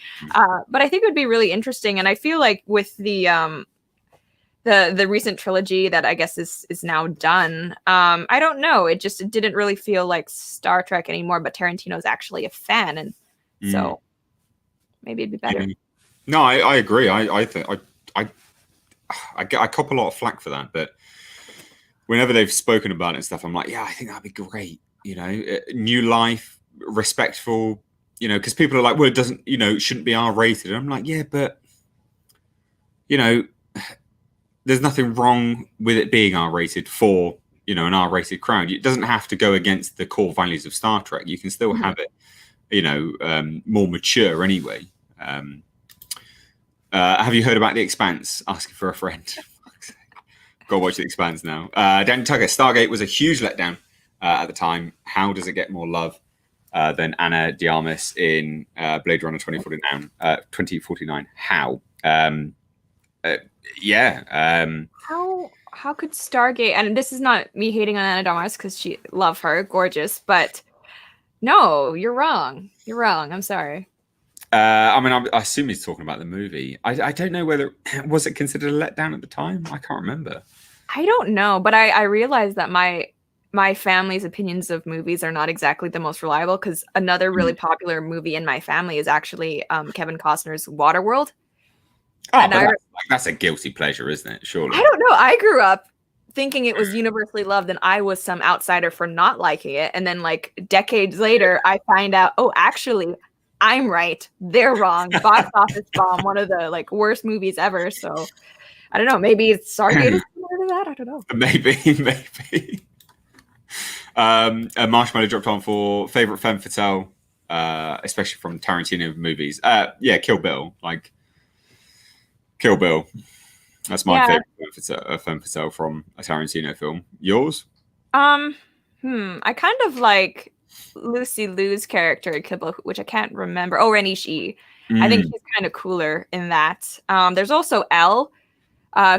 But I think it would be really interesting. And I feel like with the recent trilogy that I guess is now done, I don't know. It didn't really feel like Star Trek anymore, but Tarantino's actually a fan. And so maybe it'd be better. Yeah. No, I agree. I think I cop a lot of flack for that, but whenever they've spoken about it and stuff, I'm like, yeah, I think that'd be great. New life, respectful. Because people are like, well, it doesn't, it shouldn't be R-rated. And I'm like, yeah, but there's nothing wrong with it being R-rated for an R-rated crowd. It doesn't have to go against the core values of Star Trek. You can still have it, more mature anyway. Have you heard about The Expanse? Asking for a friend. Go watch The Expanse now. Dan Tucker, Stargate was a huge letdown at the time. How does it get more love than Ana de Armas in Blade Runner 2049? How? How could Stargate? And this is not me hating on Ana de Armas because love her, gorgeous. But no, you're wrong. You're wrong. I'm sorry. I assume he's talking about the movie. I don't know whether was it considered a letdown at the time. I can't remember. I don't know, but I realized that my family's opinions of movies are not exactly the most reliable because another really popular movie in my family is actually Kevin Costner's Waterworld. Oh, but that's a guilty pleasure, isn't it? Surely. I don't know. I grew up thinking it was universally loved, and I was some outsider for not liking it. And then, like decades later, I find out, oh, actually, I'm right. They're wrong. Box office bomb. One of the worst movies ever. So I don't know. Maybe Stargate is similar to that. I don't know. Maybe. A marshmallow dropped on for favorite femme fatale, especially from Tarantino movies. Yeah, Kill Bill. Kill Bill. That's my favorite femme fatale from a Tarantino film. Yours? I kind of like Lucy Liu's character in Kill Bill, which I can't remember. Oh, Renishi. I think she's kind of cooler in that. There's also Elle,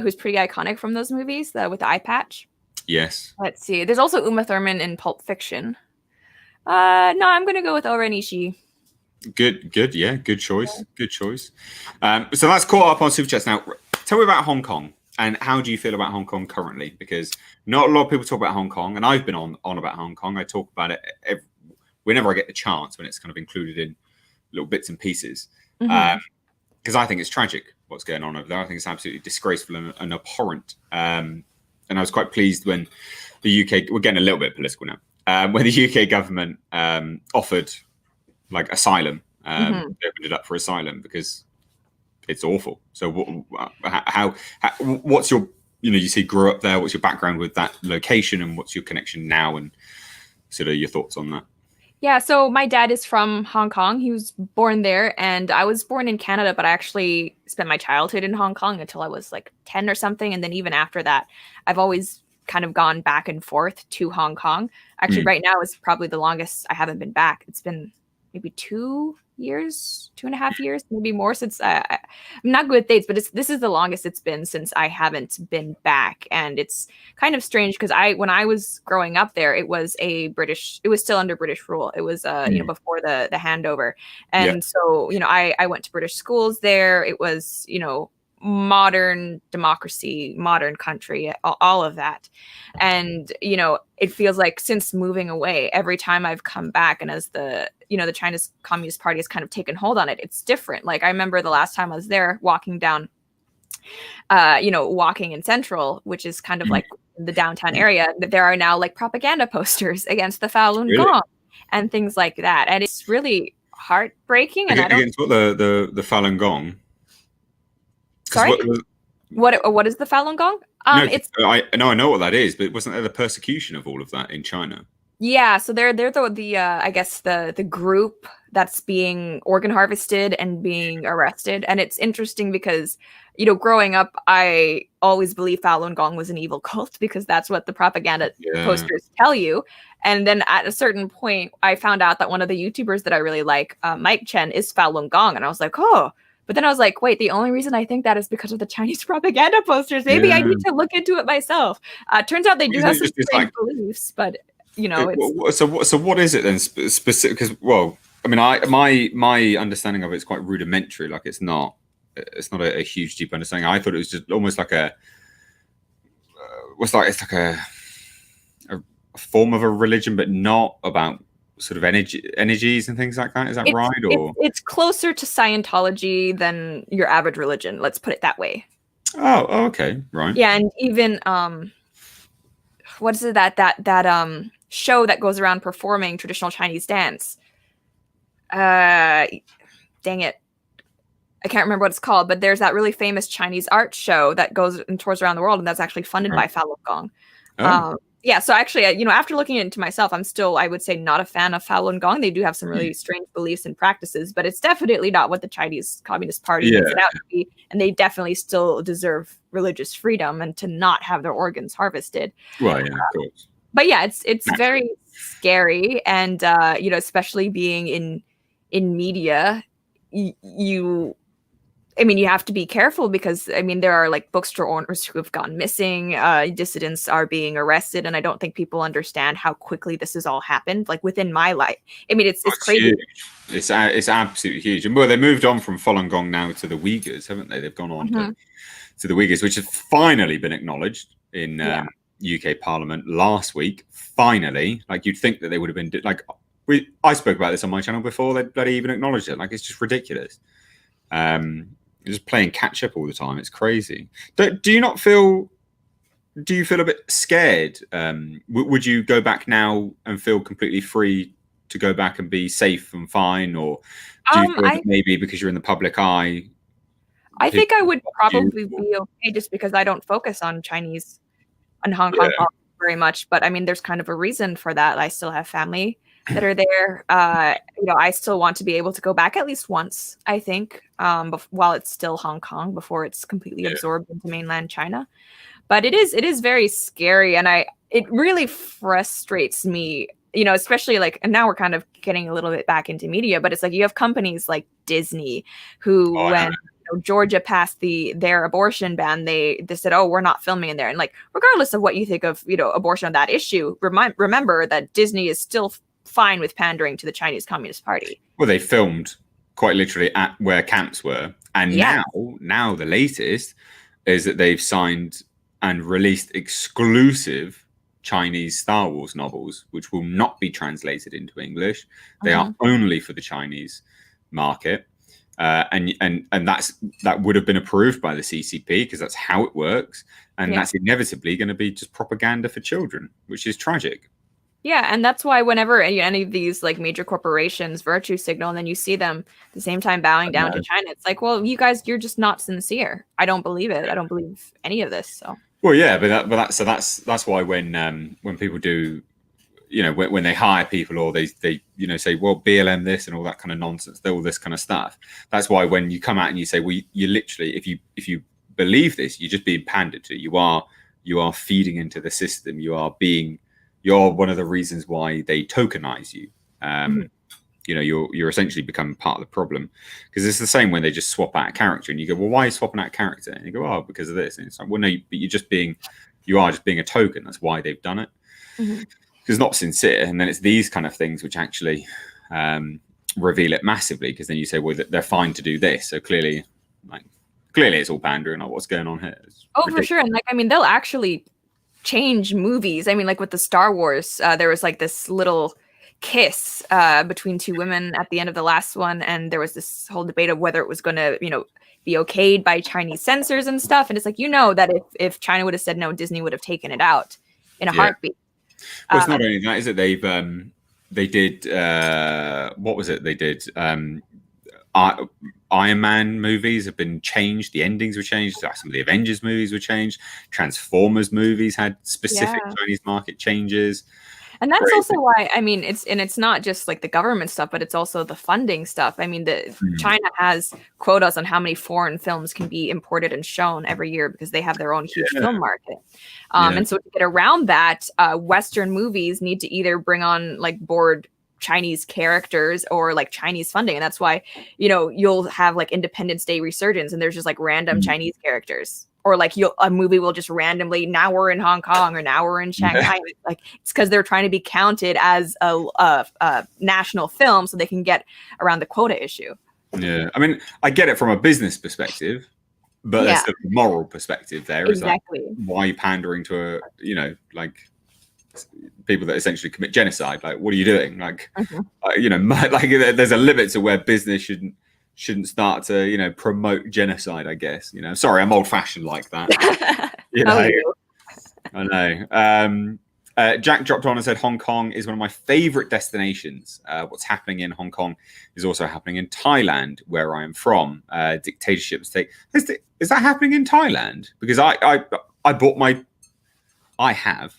who's pretty iconic from those movies with the eye patch. Yes. Let's see. There's also Uma Thurman in Pulp Fiction. No, I'm going to go with Elle Renishi. Good. Yeah, good choice. Good choice. So that's caught up on Super Chats. Now, tell me about Hong Kong. And how do you feel about Hong Kong currently? Because not a lot of people talk about Hong Kong, and I've been on about Hong Kong. I talk about it whenever I get the chance, when it's kind of included in little bits and pieces. Because I think it's tragic what's going on over there. I think it's absolutely disgraceful and abhorrent. And I was quite pleased when the UK, we're getting a little bit political now, when the UK government offered asylum. They opened it up for asylum because it's awful. So what's your, you see grew up there, what's your background with that location, and what's your connection now, and sort of your thoughts on that? Yeah, so my dad is from Hong Kong. He was born there, and I was born in Canada, but I actually spent my childhood in Hong Kong until I was like 10 or something. And then even after that, I've always kind of gone back and forth to Hong Kong. Actually, right now is probably the longest I haven't been back. It's been maybe 2 years, 2.5 years, maybe more since I'm not good with dates, but this is the longest it's been since I haven't been back. And it's kind of strange because when I was growing up there, it was still under British rule. It was before the handover. And so, I went to British schools there. It was, modern democracy, modern country, all of that. And, it feels like since moving away, every time I've come back, and as the China's Communist Party has kind of taken hold on it, it's different. Like I remember the last time I was there walking down, walking in Central, which is kind of like the downtown area, that there are now like propaganda posters against the Falun Gong and things like that. And it's really heartbreaking. And against what, the Falun Gong? Sorry? What is the Falun Gong? I know what that is, but wasn't there the persecution of all of that in China? Yeah, so they're the I guess the group that's being organ harvested and being arrested. And it's interesting because, growing up, I always believed Falun Gong was an evil cult because that's what the propaganda posters tell you. And then at a certain point, I found out that one of the YouTubers that I really like, Chen, is Falun Gong. And I was like, oh. But then I was like, wait, the only reason I think that is because of the Chinese propaganda posters. Maybe I need to look into it myself. Turns out they do have some strange beliefs, but it's... So what is it then specific? Because, well, I mean, my understanding of it is quite rudimentary. Like it's not a huge deep understanding. I thought it was just almost like it's like a form of a religion, but not about sort of energies and things like that. Is that right? Or it's closer to Scientology than your average religion. Let's put it that way. Oh, okay, right. Yeah, and even what is it that show that goes around performing traditional Chinese dance? Dang it, I can't remember what it's called, but there's that really famous Chinese art show that goes and tours around the world, and that's actually funded by Falun Gong. Yeah, so actually, after looking into myself, I'm still, I would say, not a fan of Falun Gong. They do have some really strange beliefs and practices, but it's definitely not what the Chinese Communist Party makes it out to be. And they definitely still deserve religious freedom and to not have their organs harvested. Well, yeah, of course. But yeah, it's very scary, and especially being in media, you have to be careful because, there are like bookstore owners who have gone missing. Dissidents are being arrested. And I don't think people understand how quickly this has all happened. Like within my life. It's crazy. Huge. It's absolutely huge. And well, they moved on from Falun Gong now to the Uyghurs, haven't they? They've gone on to the Uyghurs, which has finally been acknowledged in UK Parliament last week. Finally, like you'd think that they would have been I spoke about this on my channel before. They bloody even acknowledged it. Like it's just ridiculous. Just playing catch up all the time. It's crazy. Do you feel a bit scared? Would you go back now and feel completely free to go back and be safe and fine? Or do you feel that maybe because you're in the public eye? I think I would probably be okay just because I don't focus on Chinese and Hong Kong very much. But there's kind of a reason for that. I still have family that are there. I still want to be able to go back at least once, I think, while it's still Hong Kong before it's completely absorbed into mainland China. But it is very scary, and it really frustrates me, especially and now we're kind of getting a little bit back into media, but it's like you have companies like Disney who when Georgia passed their abortion ban, they said, oh, we're not filming in there. And regardless of what you think of abortion on that issue, remember that Disney is still fine with pandering to the Chinese Communist Party. Well, they filmed quite literally at where camps were. And now the latest is that they've signed and released exclusive Chinese Star Wars novels, which will not be translated into English. They are only for the Chinese market. And that would have been approved by the CCP because that's how it works. And that's inevitably going to be just propaganda for children, which is tragic. Yeah, and that's why whenever any of these like major corporations virtue signal, and then you see them at the same time bowing down to China, it's like, well, you guys, you're just not sincere. I don't believe it. I don't believe any of this. So. Well, yeah, that's why when people do, when they hire people or they say, well, BLM this and all that kind of nonsense, all this kind of stuff. That's why when you come out and you say, well, you literally, if you believe this, you're just being pandered to. You are feeding into the system. You're one of the reasons why they tokenize you. You're essentially becoming part of the problem, because it's the same when they just swap out a character and you go, well, why are you swapping out a character? And you go, oh, because of this. And it's like, well, no, but you are just being a token. That's why they've done it. Because it's not sincere. And then it's these kind of things which actually reveal it massively, because then you say, well, they're fine to do this. So clearly it's all pandering. Like, what's going on here? For sure. And like, I mean, they'll actually change movies. I mean, like with the Star Wars, there was like this little kiss between two women at the end of the last one, and there was this whole debate of whether it was going to be okayed by Chinese censors and stuff. And it's like, that if China would have said no, Disney would have taken it out in a heartbeat. Well, it's not only that, is it? They did what was it they did? Iron Man movies have been changed. The endings were changed. Some of the Avengers movies were changed. Transformers movies had specific Chinese market changes. And that's also why, I mean, it's not just like the government stuff, but it's also the funding stuff. I mean, China has quotas on how many foreign films can be imported and shown every year, because they have their own huge film market. And so to get around that, Western movies need to either bring on like board Chinese characters or like Chinese funding. And that's why, you'll have like Independence Day resurgence and there's just like random Chinese characters. Or like a movie will just randomly, now we're in Hong Kong or now we're in Shanghai. Like it's because they're trying to be counted as a national film so they can get around the quota issue. Yeah, I mean, I get it from a business perspective, but there's the moral perspective there. Exactly. Like, why are you pandering to like people that essentially commit genocide? Like, what are you doing? Like, like there's a limit to where business shouldn't start to promote genocide, I guess. Sorry, I'm old-fashioned like that. I know. Jack dropped on and said Hong Kong is one of my favorite destinations. What's happening in Hong Kong is also happening in Thailand, where I am from. Dictatorships take. Is that happening in Thailand? Because I have,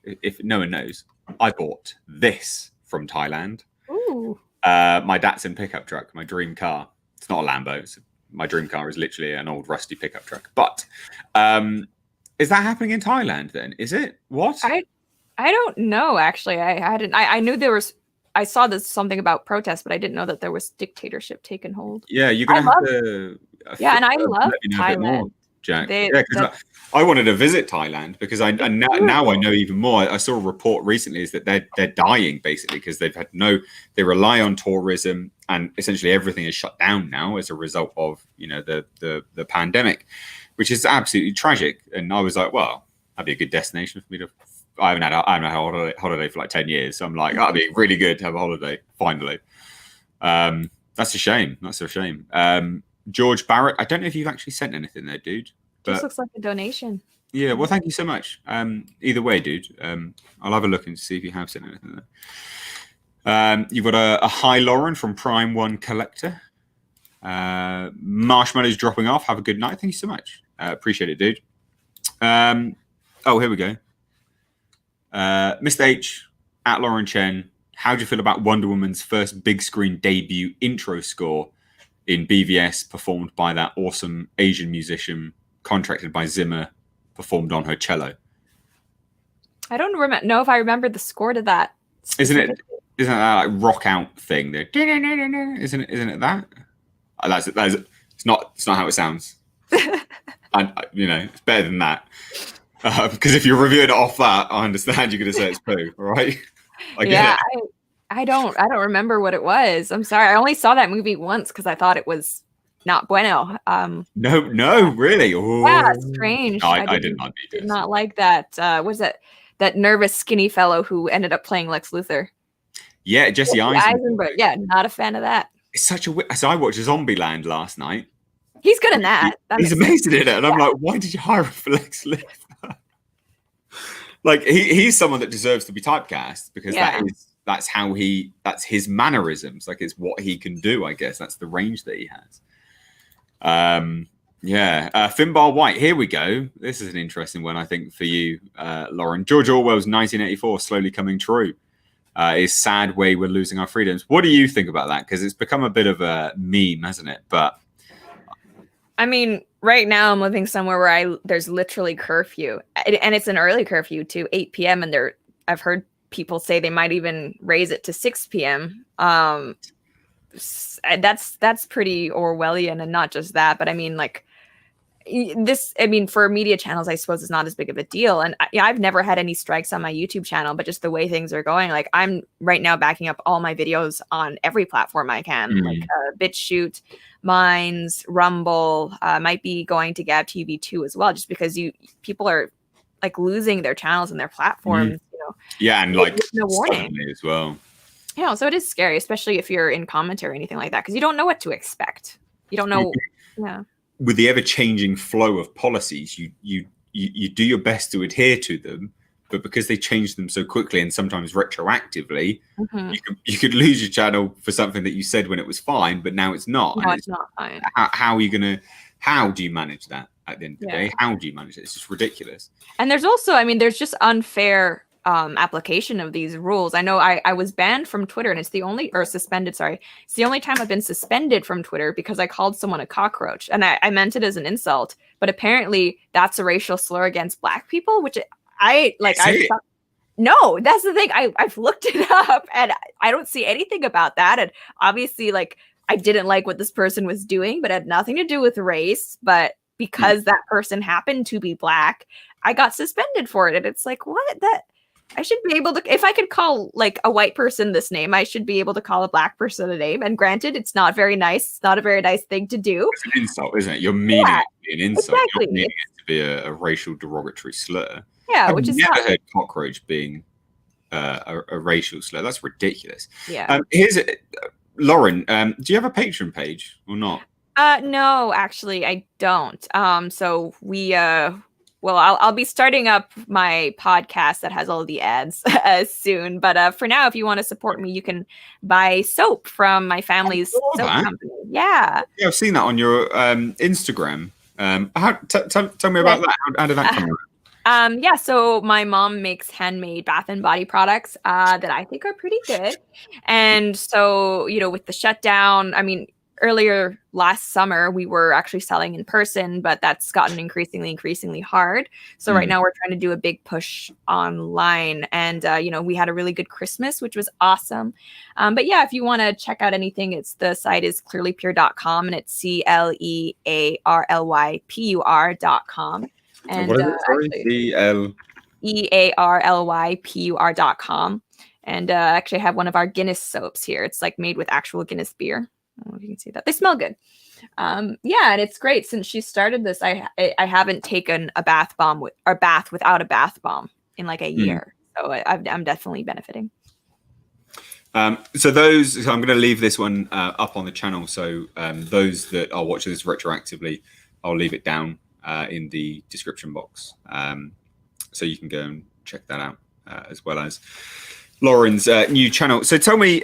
if no one knows, I bought this from Thailand. Ooh. My Datsun pickup truck, my dream car. It's not a Lambo. My dream car is literally an old rusty pickup truck. But is that happening in Thailand then? Is it? What? I don't know, actually. I knew there was, I saw this something about protests, but I didn't know that there was dictatorship taking hold. Yeah, you're going to have to. And I love Thailand. Jack. Because I wanted to visit Thailand because now I know even more. I saw a report recently is that they're dying basically because they rely on tourism and essentially everything is shut down now as a result of the pandemic, which is absolutely tragic. And I was like, well, that'd be a good destination for me to. I haven't had a holiday for like 10 years, so I'm like, that'd be really good to have a holiday finally. That's a shame. George Barrett, I don't know if you've actually sent anything there, dude. Just looks like a donation. Yeah, well, thank you so much. Either way, dude, I'll have a look and see if you have sent anything there. You've got a hi, Lauren, from Prime One Collector. Marshmallow's dropping off. Have a good night. Thank you so much. Appreciate it, dude. Here we go. Mr. H, at Lauren Chen, how do you feel about Wonder Woman's first big screen debut intro score in BVS, performed by that awesome Asian musician contracted by Zimmer, performed on her cello? I don't know if I remember the score to that. Isn't that like rock out thing there? Isn't it that? That's it's not how it sounds. And it's better than that. Because if you're reviewing it off that, I understand you're going to say it's poo, all right? I don't remember what it was. I'm sorry. I only saw that movie once because I thought it was not bueno. No, really? Ooh. Yeah, strange. No, I did not like that. Was that nervous skinny fellow who ended up playing Lex Luthor? Yeah, Jesse Eisenberg. Yeah, not a fan of that. It's such a. So I watched Zombieland last night. He's good in that. He's amazing in it, and I'm like, why did you hire him for Lex Luthor? Like he's someone that deserves to be typecast because Yeah. that's his mannerisms. Like it's what he can do, I guess. That's the range that he has. Finbar White, here we go. This is an interesting one, I think, for you, Lauren. George Orwell's 1984 slowly coming true. Is sad way we're losing our freedoms. What do you think about that? Because it's become a bit of a meme, hasn't it? But I mean, right now I'm living somewhere where there's literally curfew, and it's an early curfew to 8 p.m. and I've heard people say they might even raise it to 6 p.m. That's pretty Orwellian, and not just that, but I mean, like this. I mean, for media channels, I suppose it's not as big of a deal. And I've never had any strikes on my YouTube channel, but just the way things are going, like I'm right now backing up all my videos on every platform I can, like BitChute, Minds, Rumble, might be going to Gab TV too as well, just because people are like losing their channels and their platforms, and like no warning as well. So it is scary, especially if you're in commentary or anything like that, because you don't know what to expect. You don't know. With the ever-changing flow of policies, you do your best to adhere to them, but because they change them so quickly and sometimes retroactively, you could lose your channel for something that you said when it was fine, but now it's not. No, it's not fine. How are you gonna? How do you manage that at the end of the day? How do you manage it? It's just ridiculous. And there's also, I mean, there's just unfair application of these rules. I know I was banned from Twitter, and suspended. Sorry, it's the only time I've been suspended from Twitter because I called someone a cockroach, and I meant it as an insult. But apparently, that's a racial slur against Black people, which no, that's the thing. I've looked it up, and I don't see anything about that. And obviously, like I didn't like what this person was doing, but it had nothing to do with race. But because that person happened to be Black, I got suspended for it. And it's like, what? That I should be able to, if I could call like a white person this name, I should be able to call a Black person a name. And granted, it's not very nice. It's not a very nice thing to do. It's an insult, isn't it? You're meaning it to be an insult. Exactly. You're meaning it to be a racial derogatory slur. Yeah, I've never heard cockroach being a racial slur. That's ridiculous. Yeah. Lauren, do you have a Patreon page or not? No, actually, I don't. So we I'll be starting up my podcast that has all the ads soon. But for now, if you want to support me, you can buy soap from my family's soap company. Yeah, I've seen that on your Instagram. Tell me about that. How did that come around? So my mom makes handmade bath and body products that I think are pretty good. And so, with the shutdown, I mean, earlier last summer, we were actually selling in person, but that's gotten increasingly hard. So right now we're trying to do a big push online. And, we had a really good Christmas, which was awesome. But yeah, if you want to check out anything, the site is clearlypure.com, and it's CLEARLYPUR.com. And EARLYPUR.com. And actually I have one of our Guinness soaps here. It's like made with actual Guinness beer. I don't know if you can see that. They smell good. And it's great. Since she started this, I haven't taken a bath without a bath bomb in like a year. So I'm definitely benefiting. So I'm going to leave this one up on the channel. So those that are watching this retroactively, I'll leave it down in the description box. So you can go and check that out as well as Lauren's new channel. So tell me,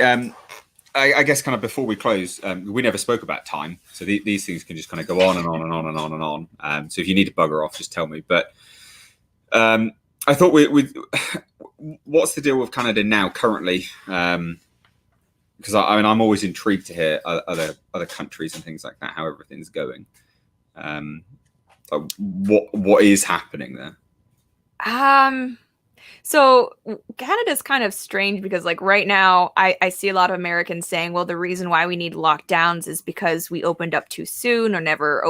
I guess kind of before we close, we never spoke about time. So these things can just kind of go on and on and on and on and on. So if you need to bugger off, just tell me. But I thought what's the deal with Canada now currently? Because I'm always intrigued to hear other countries and things like that, how everything's going. What is happening there? So Canada's kind of strange because like right now I see a lot of Americans saying, well, the reason why we need lockdowns is because we opened up too soon or never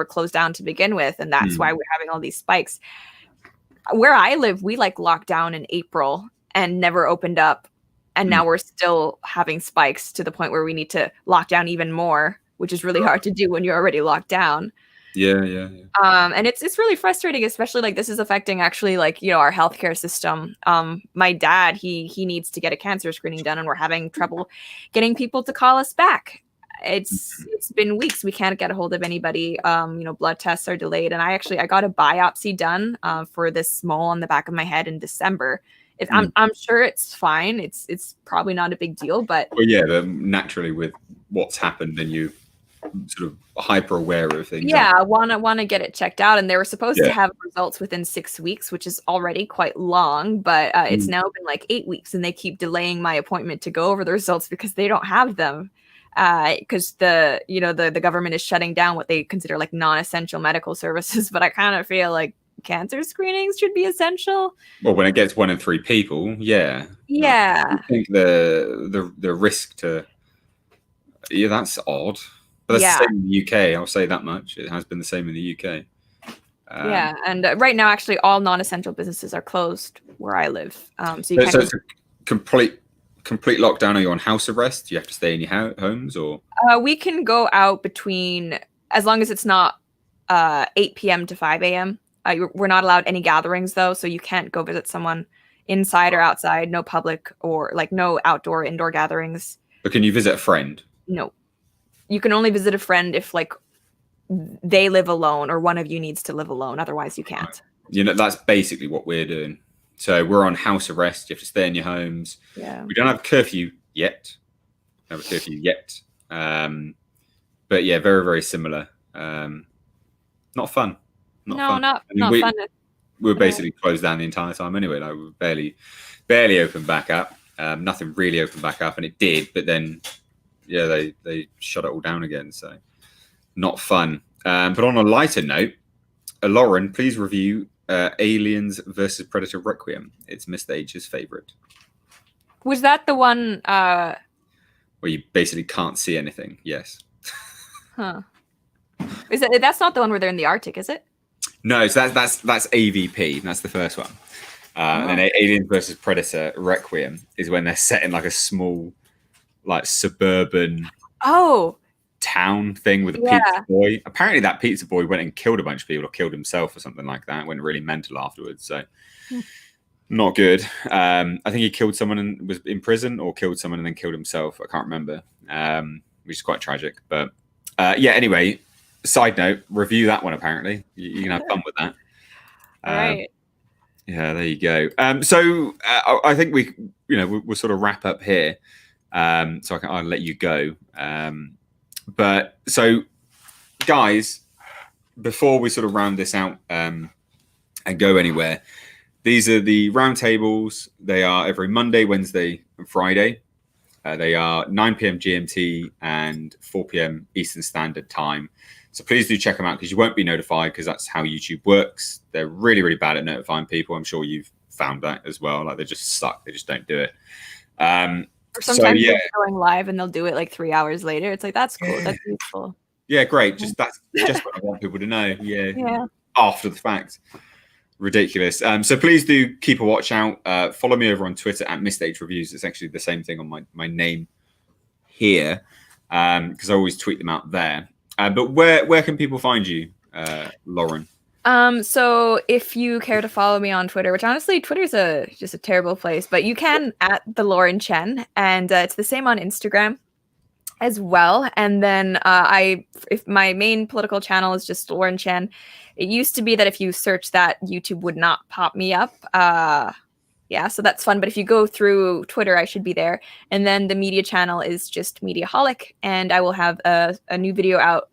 closed down to begin with. And that's why we're having all these spikes. Where I live, we like locked down in April and never opened up. And now we're still having spikes to the point where we need to lock down even more, which is really hard to do when you're already locked down. Yeah. And it's really frustrating, especially like this is affecting actually like, our healthcare system. My dad, he needs to get a cancer screening done and we're having trouble getting people to call us back. it's been weeks. We can't get a hold of anybody. Blood tests are delayed, and I got a biopsy done for this mole on the back of my head in December. I'm sure it's fine. It's probably not a big deal, but naturally with what's happened, then you sort of hyper aware of things. Yeah, I wanna get it checked out, and they were supposed to have results within 6 weeks, which is already quite long, but it's now been like 8 weeks, and they keep delaying my appointment to go over the results because they don't have them. Because the government is shutting down what they consider like non-essential medical services, but I kind of feel like cancer screenings should be essential. Well, when it gets 1 in 3 people, yeah. I think the risk to that's odd. But that's the same in the UK. I'll say that much. It has been the same in the UK. And right now, actually, all non-essential businesses are closed where I live. So it's a complete lockdown. Are you on house arrest? Do you have to stay in your homes, or we can go out between, as long as it's not 8 p.m. to 5 a.m. We're not allowed any gatherings though, so you can't go visit someone inside or outside. No public or like no outdoor, indoor gatherings. But can you visit a friend? No. You can only visit a friend if like they live alone or one of you needs to live alone. Otherwise, you can't. That's basically what we're doing. So we're on house arrest. You have to stay in your homes. Yeah. We don't have curfew yet. But yeah, very, very similar. Not fun. Not fun. We were basically closed down the entire time anyway. Like we were barely opened back up. Nothing really opened back up, and it did. But then they shut it all down again, so not fun. But on a lighter note, Lauren, please review Aliens versus Predator Requiem. It's Mr. H's favorite. Was that the one where you basically can't see anything? Yes. Huh. That's not the one where they're in the Arctic, is it? No, so that's AVP. That's the first one. And then Aliens versus Predator Requiem is when they're set in like a small, like suburban town thing with a pizza boy. Apparently that pizza boy went and killed a bunch of people or killed himself or something like that. Went really mental afterwards. So not good. I think he killed someone and was in prison, or killed someone and then killed himself. I can't remember, which is quite tragic. But anyway, side note, review that one. Apparently you can have fun with that. All right. Yeah, there you go. So I think we'll sort of wrap up here. So I'll let you go. But so, guys, before we sort of round this out and go anywhere, these are the roundtables. They are every Monday, Wednesday, and Friday. They are 9 p.m. GMT and 4 p.m. Eastern Standard Time. So please do check them out, because you won't be notified, because that's how YouTube works. They're really, really bad at notifying people. I'm sure you've found that as well. Like, they just suck. They just don't do it. Sometimes they're going live and they'll do it like 3 hours later. It's like, that's cool. That's useful. Yeah, great. That's just what I want people to know. Yeah. After the fact. Ridiculous. So please do keep a watch out. Follow me over on Twitter at Mr. H Reviews. It's actually the same thing on my name here, because I always tweet them out there. But where can people find you, Lauren? So if you care to follow me on Twitter, which honestly, Twitter's just a terrible place, but you can at the Lauren Chen, and it's the same on Instagram as well. And then if my main political channel is just Lauren Chen. It used to be that if you search that, YouTube would not pop me up. So that's fun. But if you go through Twitter, I should be there. And then the media channel is just Mediaholic, and I will have a new video out,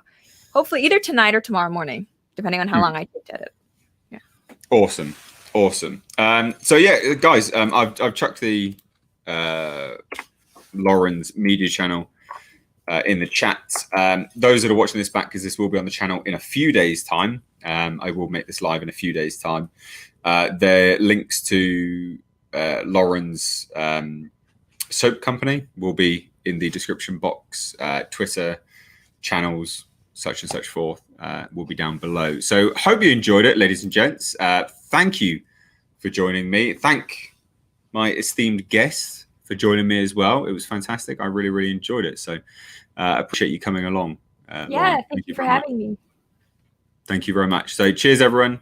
hopefully either tonight or tomorrow morning, depending on how long I take to edit. Yeah. Awesome. So yeah, guys, I've chucked the Lauren's media channel in the chat. Those that are watching this back, because this will be on the channel in a few days' time. I will make this live in a few days' time. The links to Lauren's soap company will be in the description box. Twitter channels, such and such forth, will be down below. So hope you enjoyed it, ladies and gents. Thank you for joining me. Thank my esteemed guests for joining me as well. It was fantastic. I really, really enjoyed it. So I appreciate you coming along. Lauren, thank you for having me. Thank you very much. So cheers, everyone.